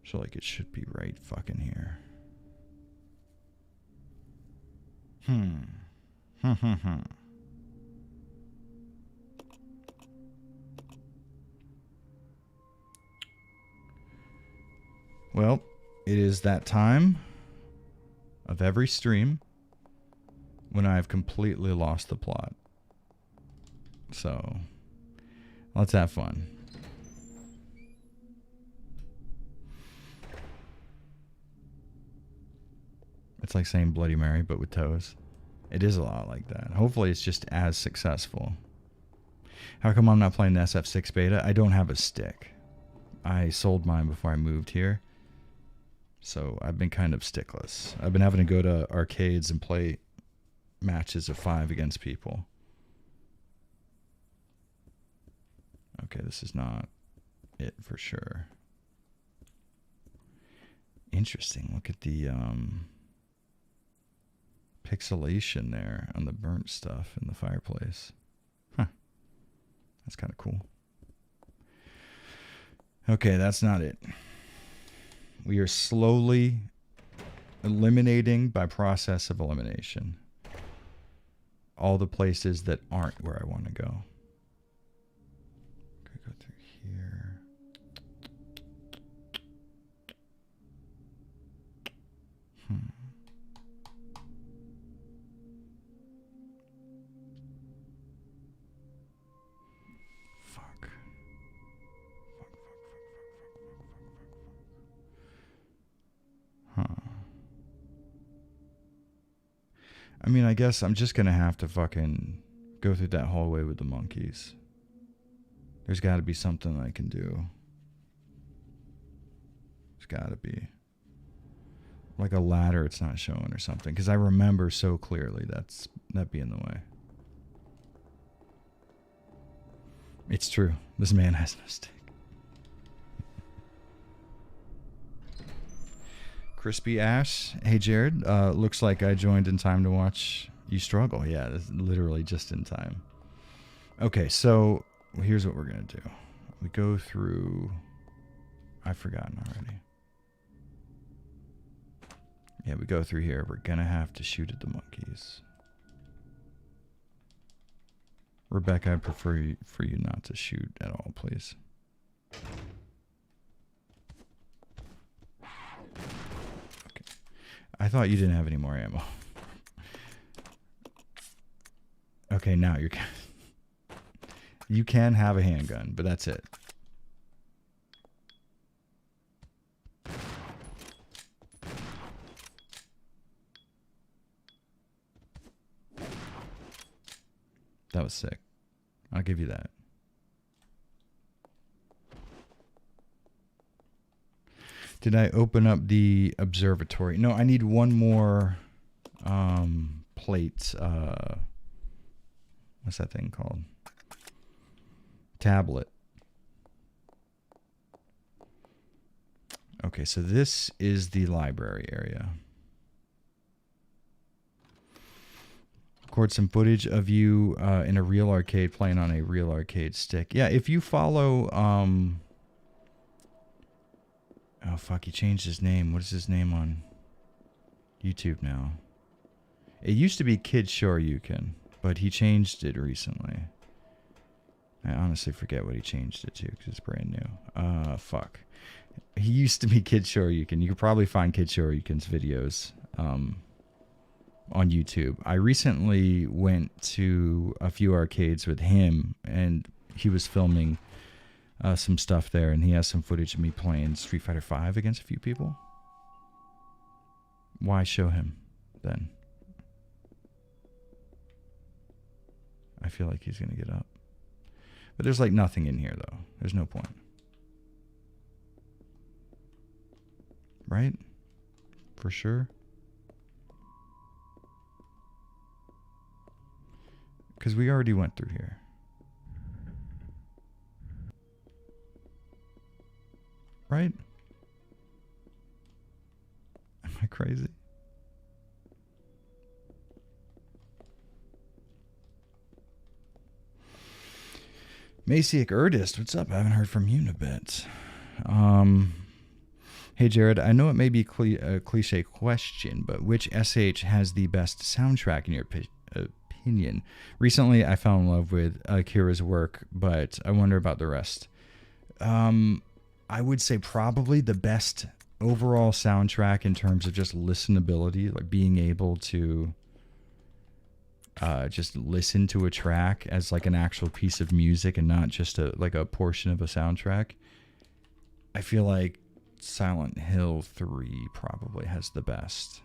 So like it should be right fucking here. Well, it is that time of every stream when I've completely lost the plot. So, let's have fun. It's like saying Bloody Mary, but with toes. It is a lot like that. Hopefully it's just as successful. How come I'm not playing the SF6 beta? I don't have a stick. I sold mine before I moved here. So I've been kind of stickless. I've been having to go to arcades and play matches of 5 against people. Okay, this is not it for sure. Interesting. Look at the pixelation there on the burnt stuff in the fireplace. Huh. That's kind of cool. Okay, that's not it. We are slowly eliminating by process of elimination all the places that aren't where I want to go. Could go through here. Fuck. Huh. I mean, I guess I'm just gonna have to fucking go through that hallway with the monkeys. There's gotta be something I can do. There's gotta be. Like a ladder it's not showing or something. Because I remember so clearly that being the way. It's true. This man has no stick. Crispy Ash. Hey, Jared. Looks like I joined in time to watch you struggle. Yeah, this is literally just in time. Okay, so here's what we're going to do. We go through... I've forgotten already. Yeah, we go through here. We're going to have to shoot at the monkeys. Rebecca, I prefer for you not to shoot at all, please. Okay. I thought you didn't have any more ammo. Okay, now you're... You can have a handgun, but that's it. That was sick. I'll give you that. Did I open up the observatory? No, I need one more plate. What's that thing called? Tablet. Okay, so this is the library area. Record some footage of you in a real arcade playing on a real arcade stick. Yeah, if you follow... Oh, fuck, he changed his name. What is his name on YouTube now? It used to be Kid Shoryuken, but he changed it recently. I honestly forget what he changed it to because it's brand new. Fuck. He used to be Kid Shoryuken. You could probably find Kid Shoryuken's videos on YouTube. I recently went to a few arcades with him, and he was filming some stuff there, and he has some footage of me playing Street Fighter V against a few people. Why show him then? I feel like he's gonna get up. But there's like nothing in here though. There's no point. Right? For sure. Because we already went through here. Right? Am I crazy? Masiak Erdist, what's up? I haven't heard from you in a bit. Hey Jared, I know it may be a cliche question, but which SH has the best soundtrack in your opinion? Recently, I fell in love with Akira's work, but I wonder about the rest. I would say probably the best overall soundtrack in terms of just listenability, like being able to just listen to a track as like an actual piece of music and not just a portion of a soundtrack. I feel like Silent Hill 3 probably has the best.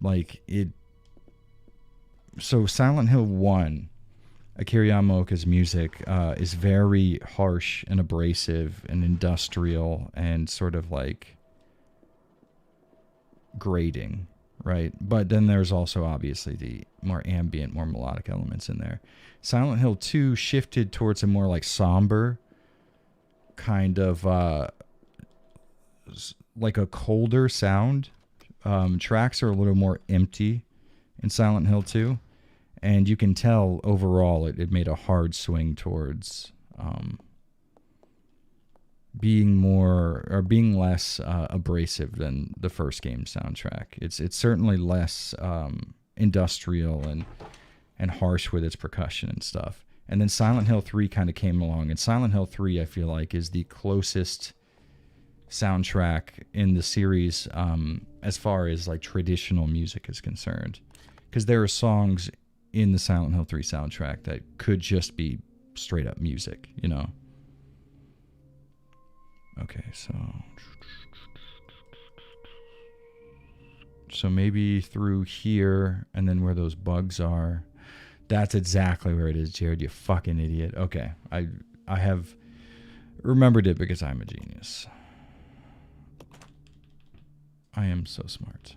like it. So Silent Hill 1, Akira Yamaoka's music is very harsh and abrasive and industrial and sort of like grating, right? But then there's also obviously the more ambient, more melodic elements in there. Silent Hill 2 shifted towards a more like somber kind of like a colder sound. Tracks are a little more empty in Silent Hill 2. And you can tell overall it made a hard swing towards being less abrasive than the first game soundtrack. It's certainly less industrial and harsh with its percussion and stuff. And then Silent Hill 3 kind of came along, and Silent Hill 3 I feel like is the closest soundtrack in the series as far as like traditional music is concerned, because there are songs in the Silent Hill 3 soundtrack that could just be straight up music, you know. Okay, so maybe through here and then where those bugs are. That's exactly where it is, Jared, you fucking idiot. Okay, I have remembered it because I'm a genius. I am so smart.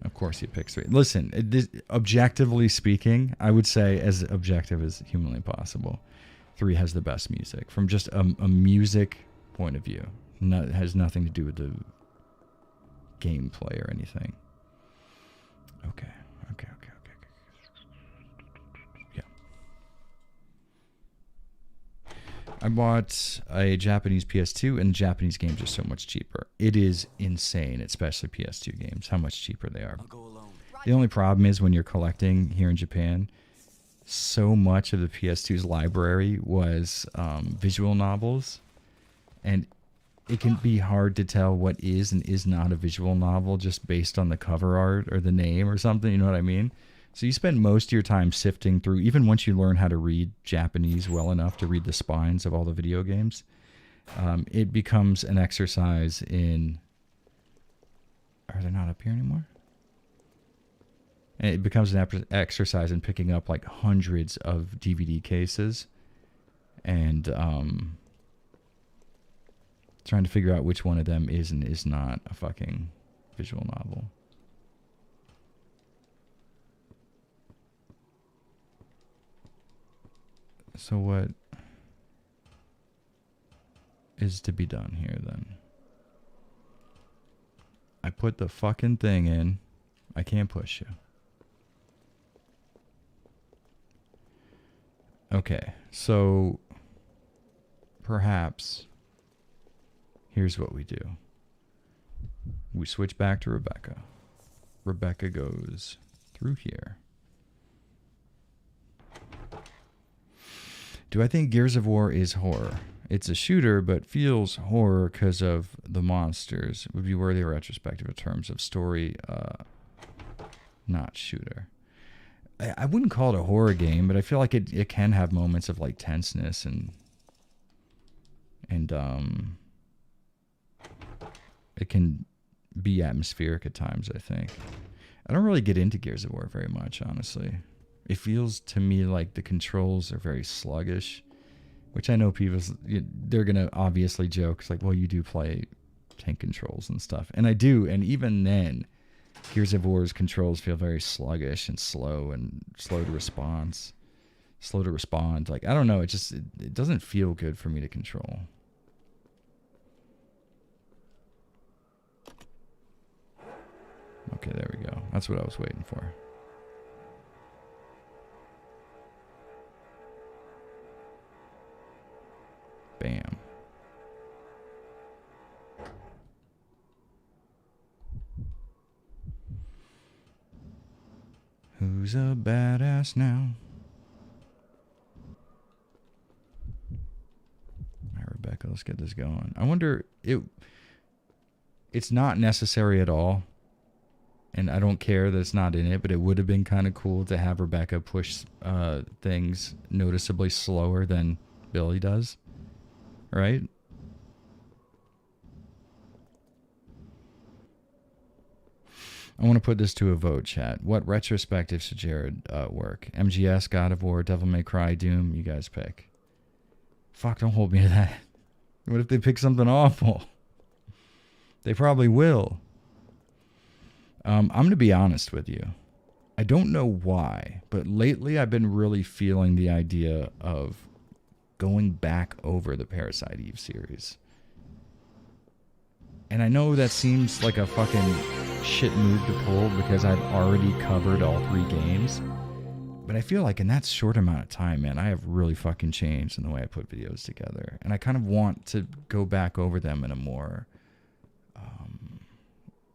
Of course he picks 3. Listen, objectively speaking, I would say as objective as humanly possible, 3 has the best music from just a music point of view. It has nothing to do with the gameplay or anything. Okay. Yeah. I bought a Japanese PS2, and Japanese games are so much cheaper. It is insane, especially PS2 games, how much cheaper they are. I'll go alone. The only problem is when you're collecting here in Japan, so much of the PS2's library was visual novels, and it can be hard to tell what is and is not a visual novel just based on the cover art or the name or something, you know what I mean? So you spend most of your time sifting through, even once you learn how to read Japanese well enough to read the spines of all the video games, it becomes an exercise in... Are they not up here anymore? And it becomes an exercise in picking up like hundreds of DVD cases and trying to figure out which one of them is and is not a fucking visual novel. So what is to be done here then? I put the fucking thing in. I can't push you. Okay, so perhaps here's what we do. We switch back to Rebecca. Rebecca goes through here. Do I think Gears of War is horror? It's a shooter, but feels horror because of the monsters. Would be worthy of retrospective in terms of story, not shooter. I wouldn't call it a horror game, but I feel like it can have moments of like tenseness and it can be atmospheric at times, I think. I don't really get into Gears of War very much, honestly. It feels to me like the controls are very sluggish, which I know people, they're going to obviously joke. It's like, well, you do play tank controls and stuff. And I do. And even then, Gears of War's controls feel very sluggish and slow to respond. Like, I don't know. It doesn't feel good for me to control. Okay, there we go. That's what I was waiting for. Bam. Who's a badass now? All right, Rebecca, let's get this going. I wonder, it's not necessary at all, and I don't care that it's not in it, but it would have been kind of cool to have Rebecca push things noticeably slower than Billy does, right? I want to put this to a vote, chat. What retrospective should Jared work? MGS, God of War, Devil May Cry, Doom? You guys pick. Fuck, don't hold me to that. What if they pick something awful? They probably will. I'm going to be honest with you. I don't know why, but lately I've been really feeling the idea of going back over the Parasite Eve series. And I know that seems like a fucking shit move to pull because I've already covered all 3 games. But I feel like in that short amount of time, man, I have really fucking changed in the way I put videos together. And I kind of want to go back over them in a more,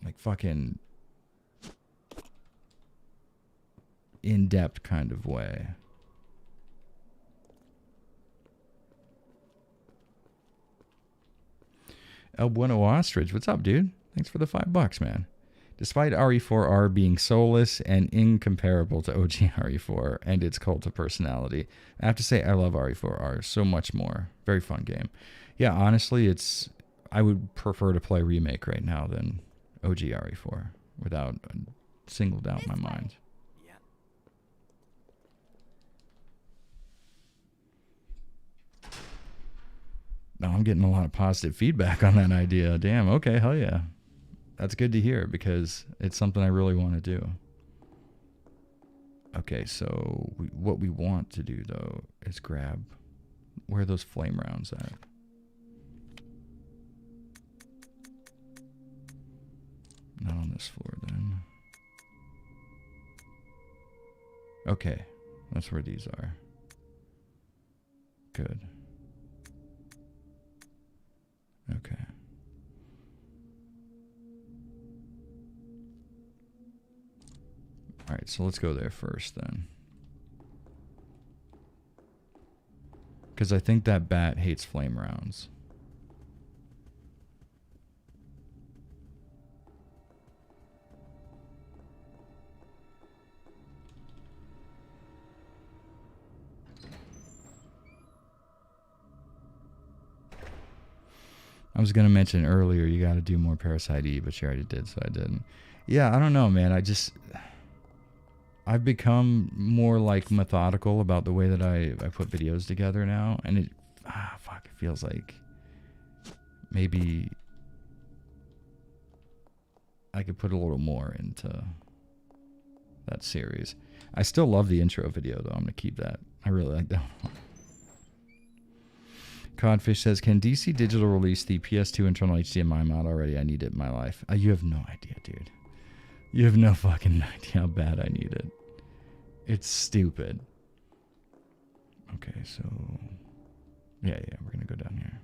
like fucking in-depth kind of way. El Bueno Ostrich, what's up, dude? Thanks for the $5, man. Despite RE4R being soulless and incomparable to OG RE4 and its cult of personality, I have to say I love RE4R so much more. Very fun game. Yeah, honestly, I would prefer to play Remake right now than OG RE4 without a single doubt in my mind. Yeah. No, I'm getting a lot of positive feedback on that idea. Damn, okay, hell yeah. That's good to hear because it's something I really want to do. Okay, so what we want to do, though, is grab... Where are those flame rounds at? Not on this floor, then. Okay, that's where these are. Good. Okay. All right, so let's go there first then. Because I think that bat hates flame rounds. I was going to mention earlier you got to do more Parasite Eve, but you already did, so I didn't. Yeah, I don't know, man. I've become more like methodical about the way that I put videos together now, and it feels like maybe I could put a little more into that series. I still love the intro video though. I'm gonna keep that. I really like that one. Codfish says, can DC Digital release the PS2 internal HDMI mod already? I need it in my life. You have no idea, dude. You have no fucking idea how bad I need it. It's stupid. Okay, so... Yeah, we're gonna go down here.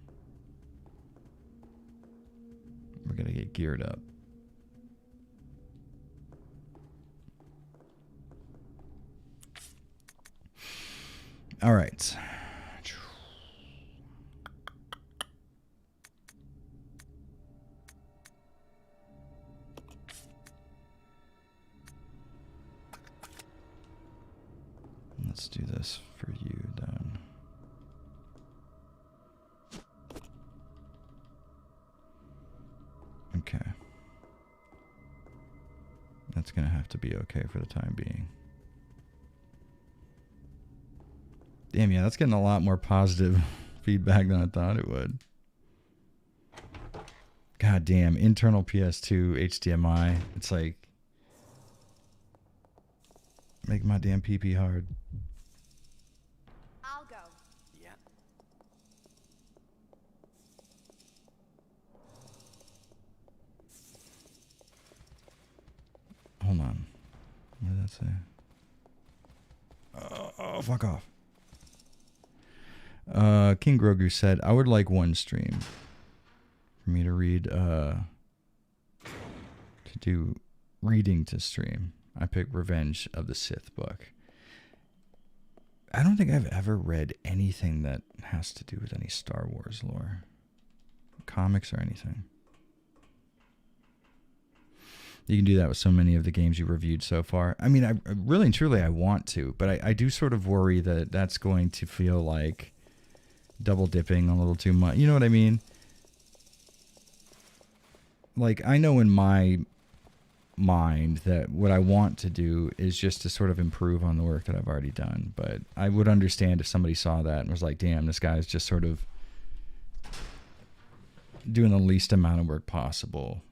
We're gonna get geared up. All right. Let's do this for you then. Okay. That's gonna have to be okay for the time being. Damn, yeah, that's getting a lot more positive feedback than I thought it would. God damn, internal PS2 HDMI. It's like make my damn PP hard. I'll go. Yeah. Hold on. What did that say? Oh, fuck off. King Grogu said, I would like one stream for me to read, to do reading to stream. I picked Revenge of the Sith book. I don't think I've ever read anything that has to do with any Star Wars lore. Comics or anything. You can do that with so many of the games you reviewed so far. I mean, I really and truly I want to, but I do sort of worry that that's going to feel like double dipping a little too much. You know what I mean? Like, I know in my mind that what I want to do is just to sort of improve on the work that I've already done. But I would understand if somebody saw that and was like, damn, this guy's just sort of doing the least amount of work possible.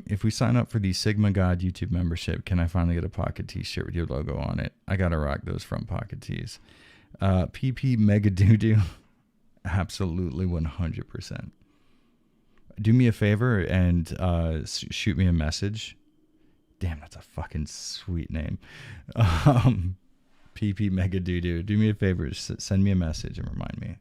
If we sign up for the Sigma God YouTube membership, can I finally get a Pocket T-shirt with your logo on it? I gotta rock those from Pocket Tees. PP Mega Doodoo, absolutely 100%. Do me a favor and shoot me a message. Damn, that's a fucking sweet name. PP Mega Doodoo. Do me a favor, send me a message and remind me.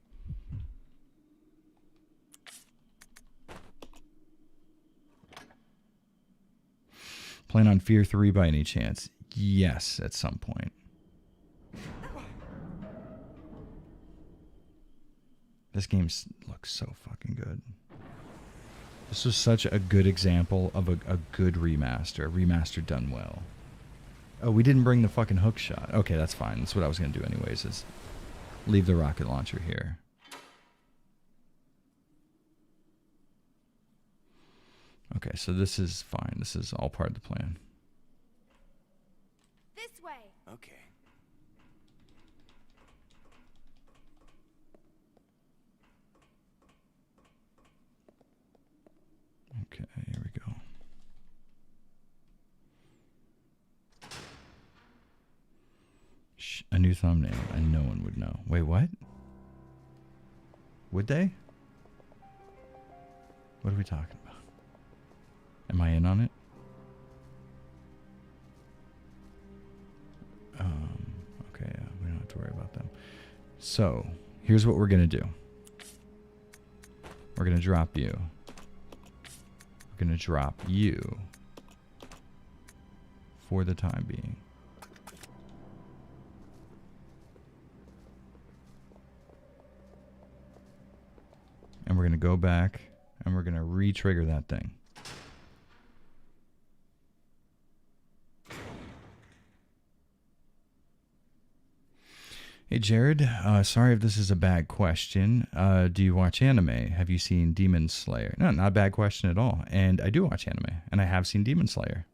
Plan on Fear 3 by any chance? Yes, at some point. This game looks so fucking good. This was such a good example of a good remaster. A remaster done well. Oh, we didn't bring the fucking hook shot. Okay, that's fine. That's what I was going to do anyways, is leave the rocket launcher here. Okay, so this is fine. This is all part of the plan. This way. Okay. Okay, here we go. A new thumbnail, and no one would know. Wait, what? Would they? What are we talking about? Am I in on it? Okay, we don't have to worry about them. So, here's what we're going to do. We're going to drop you. We're going to drop you for the time being. And we're going to go back and we're going to re-trigger that thing. Hey, Jared, sorry if this is a bad question. Do you watch anime? Have you seen Demon Slayer? No, not a bad question at all. And I do watch anime, and I have seen Demon Slayer.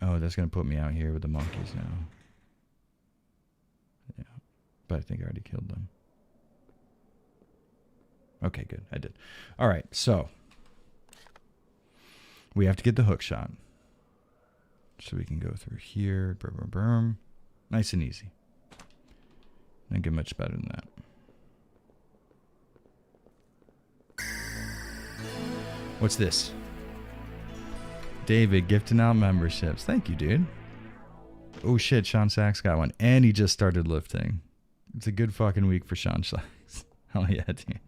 Oh, that's going to put me out here with the monkeys now. Yeah, but I think I already killed them. Okay, good. I did. All right, so we have to get the hook shot. So we can go through here. Boom, boom, boom. Nice and easy. Don't get much better than that. What's this? David gifting out memberships. Thank you, dude. Oh shit, Sean Sachs got one. And he just started lifting. It's a good fucking week for Sean Sachs. Hell yeah, dude.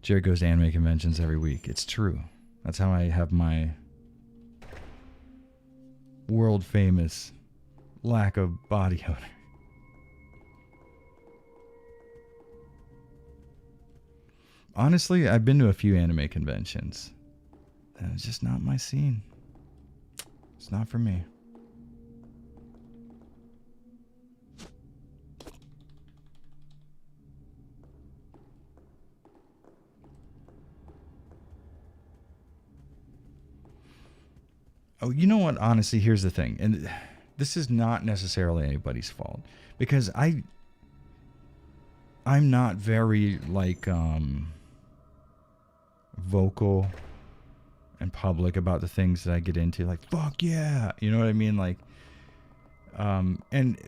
Jared goes to anime conventions every week. It's true. That's how I have my world famous lack of body odor. Honestly, I've been to a few anime conventions. And it's just not my scene. It's not for me. Oh, you know what? Honestly, here's the thing. And this is not necessarily anybody's fault. Because I'm not very, like, vocal and public about the things that I get into. Like, fuck yeah! You know what I mean? Like, and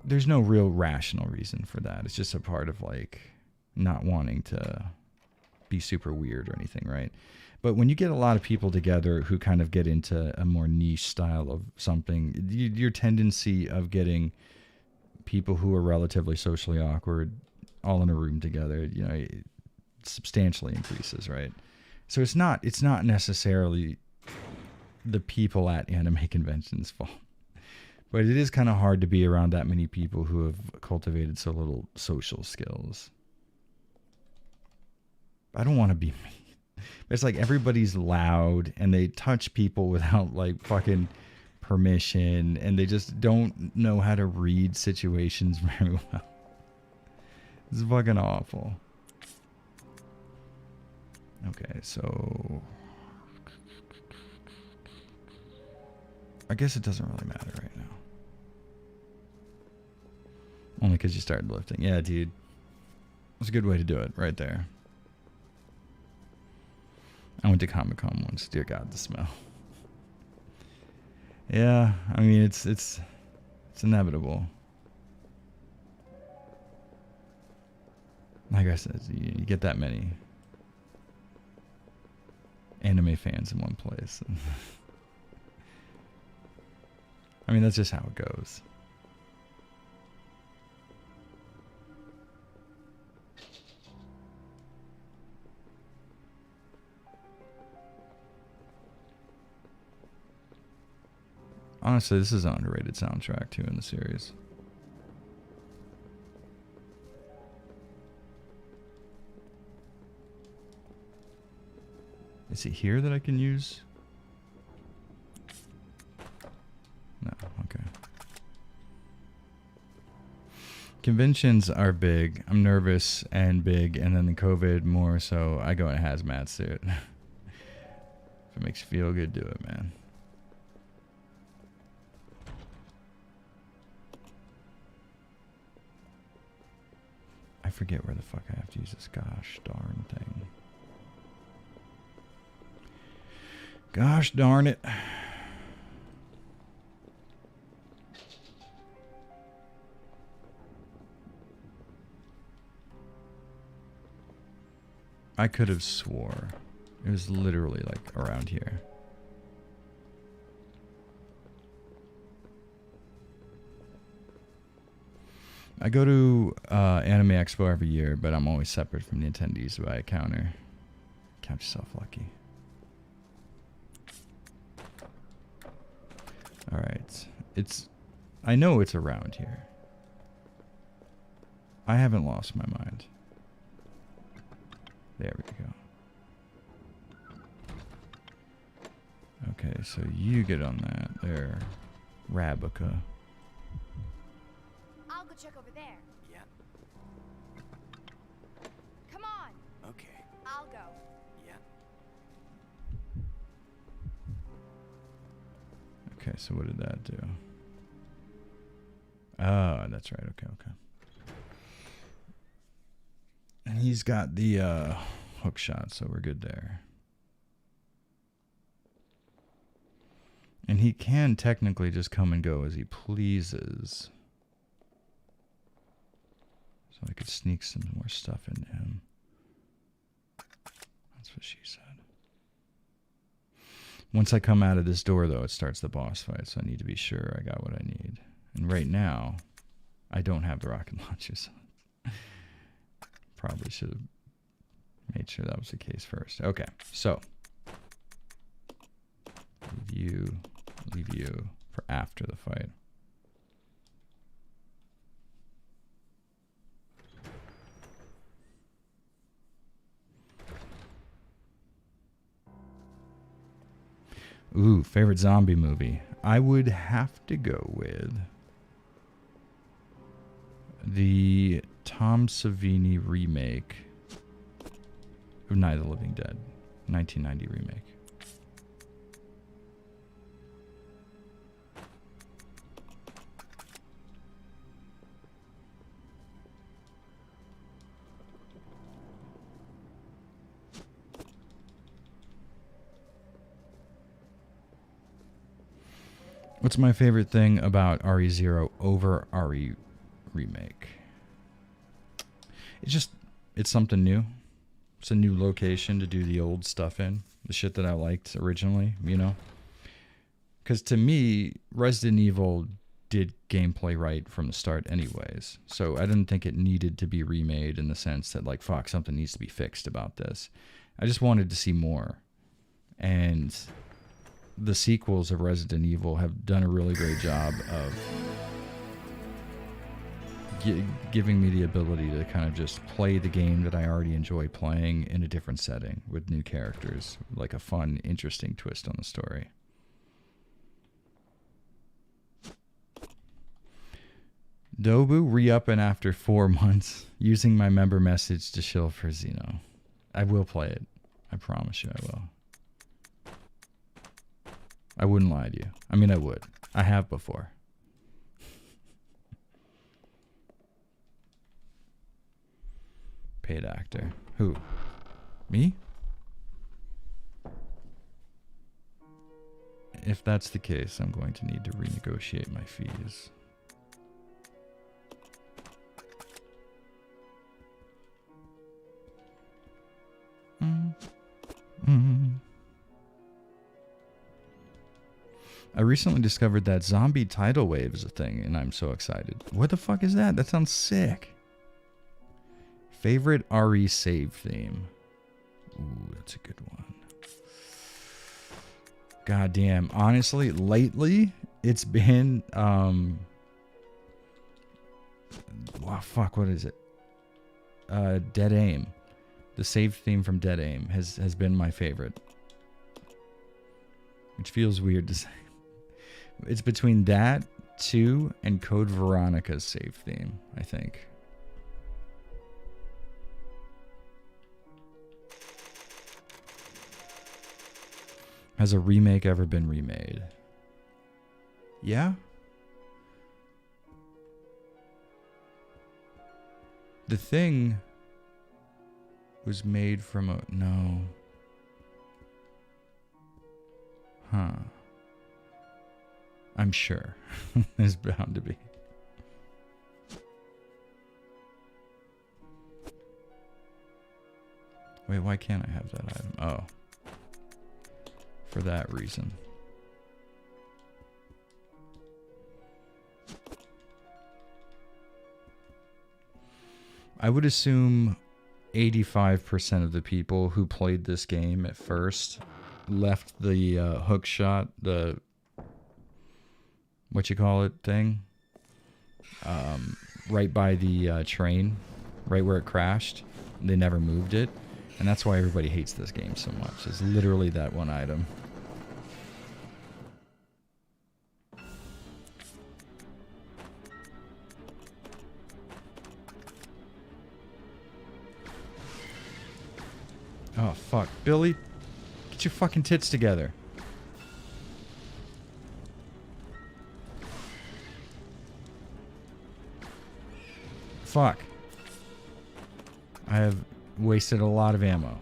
there's no real rational reason for that. It's just a part of, like, not wanting to be super weird or anything, right? But when you get a lot of people together who kind of get into a more niche style of something, your tendency of getting people who are relatively socially awkward all in a room together, you know, it substantially increases, right? So it's not necessarily the people at anime conventions' fault. But it is kind of hard to be around that many people who have cultivated so little social skills. I don't want to be mean. It's like everybody's loud and they touch people without like fucking permission, and they just don't know how to read situations very well. It's fucking awful. Okay, so I guess it doesn't really matter right now. Only because you started lifting. Yeah, dude. That's a good way to do it right there. I went to Comic-Con once. Dear God, the smell. Yeah, I mean, it's inevitable. Like I said, you get that many anime fans in one place. I mean, that's just how it goes. Honestly, this is an underrated soundtrack too in the series. Is it here that I can use? No, okay. Conventions are big. I'm nervous and big, and then the COVID more, so I go in a hazmat suit. If it makes you feel good, do it, man. I forget where the fuck I have to use this gosh darn thing. Gosh darn it. I could have swore it was literally like around here. I go to Anime Expo every year, but I'm always separate from the attendees by a counter. Count yourself lucky. Alright. I know it's around here. I haven't lost my mind. There we go. Okay, so you get on that there, Rabica. I'll go check over there. Yeah. Come on. Okay. I'll go. Yeah. Okay, so what did that do? Oh, that's right. Okay, okay. And he's got the hook shot, so we're good there. And he can technically just come and go as he pleases. So I could sneak some more stuff into him. That's what she said. Once I come out of this door, though, it starts the boss fight, so I need to be sure I got what I need. And right now, I don't have the rocket launcher, so probably should have made sure that was the case first. Okay, so leave you for after the fight. Ooh, favorite zombie movie. I would have to go with the Tom Savini remake of Night of the Living Dead, 1990 remake. What's my favorite thing about RE0 over RE remake? It's something new. It's a new location to do the old stuff in. The shit that I liked originally, you know? Because to me, Resident Evil did gameplay right from the start anyways. So I didn't think it needed to be remade in the sense that, like, fuck, something needs to be fixed about this. I just wanted to see more. And the sequels of Resident Evil have done a really great job of giving me the ability to kind of just play the game that I already enjoy playing in a different setting with new characters, like a fun, interesting twist on the story. Dobu re-upping after 4 months, using my member message to shill for Xeno. I will play it. I promise you I will. I wouldn't lie to you. I mean, I would. I have before. Paid actor. Who? Me? If that's the case, I'm going to need to renegotiate my fees. I recently discovered that zombie tidal wave is a thing, and I'm so excited. What the fuck is that? That sounds sick. Favorite RE save theme? Ooh, that's a good one. God damn. Honestly, lately, it's been, wow, fuck, what is it? Dead Aim. The save theme from Dead Aim has been my favorite. Which feels weird to say. It's between that, 2, and Code Veronica's save theme, I think. Has a remake ever been remade? Yeah? The Thing was made from a... No. Huh. I'm sure. There's bound to be. Wait, why can't I have that item? Oh. For that reason. I would assume 85% of the people who played this game at first left the hook shot, the thing, right by the train, right where it crashed. They never moved it, and that's why everybody hates this game so much. It's literally that one item. Oh, fuck. Billy, get your fucking tits together. Fuck. I have wasted a lot of ammo.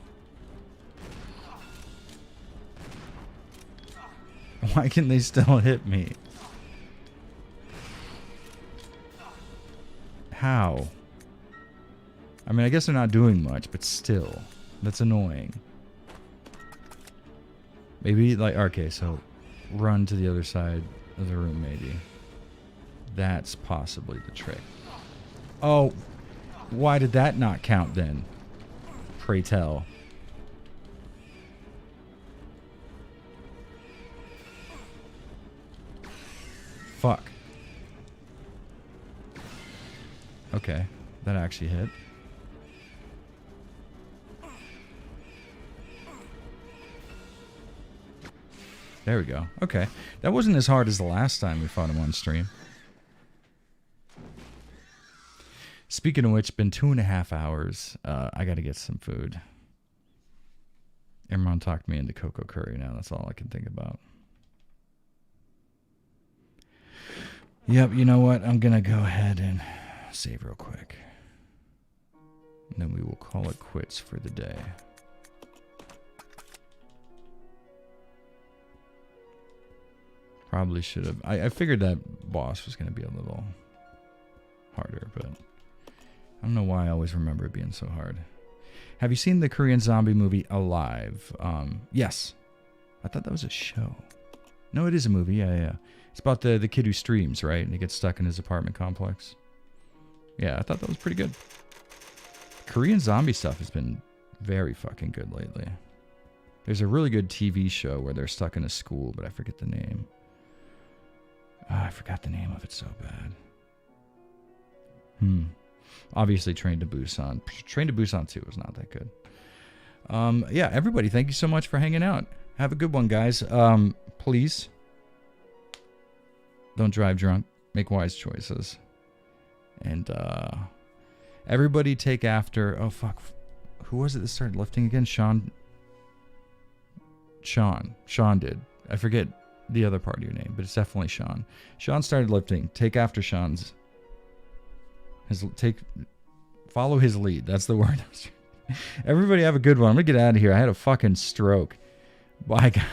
Why can they still hit me? How? I mean, I guess they're not doing much, but still. That's annoying. Maybe, like, okay, so run to the other side of the room, maybe. That's possibly the trick. Oh, why did that not count then? Pray tell. Fuck. Okay, that actually hit. There we go. Okay. That wasn't as hard as the last time we fought him on stream. Speaking of which, been 2.5 hours. I gotta get some food. Imran talked me into Coco Curry now. That's all I can think about. Yep, you know what? I'm gonna go ahead and save real quick. And then we will call it quits for the day. Probably should have. I figured that boss was going to be a little harder, but I don't know why I always remember it being so hard. Have you seen the Korean zombie movie Alive? Yes. I thought that was a show. No, it is a movie. Yeah. It's about the kid who streams, right? And he gets stuck in his apartment complex. Yeah, I thought that was pretty good. Korean zombie stuff has been very fucking good lately. There's a really good TV show where they're stuck in a school, but I forget the name. I forgot the name of it so bad. Obviously, Train to Busan. Train to Busan 2 was not that good. Yeah, everybody, thank you so much for hanging out. Have a good one, guys. Please don't drive drunk. Make wise choices. And everybody take after... Oh, fuck. Who was it that started lifting again? Sean did. I forget the other part of your name, but it's definitely Sean. Sean started lifting. Take after Sean's. Follow his lead. That's the word. Everybody have a good one. I'm going to get out of here. I had a fucking stroke. Bye, guys.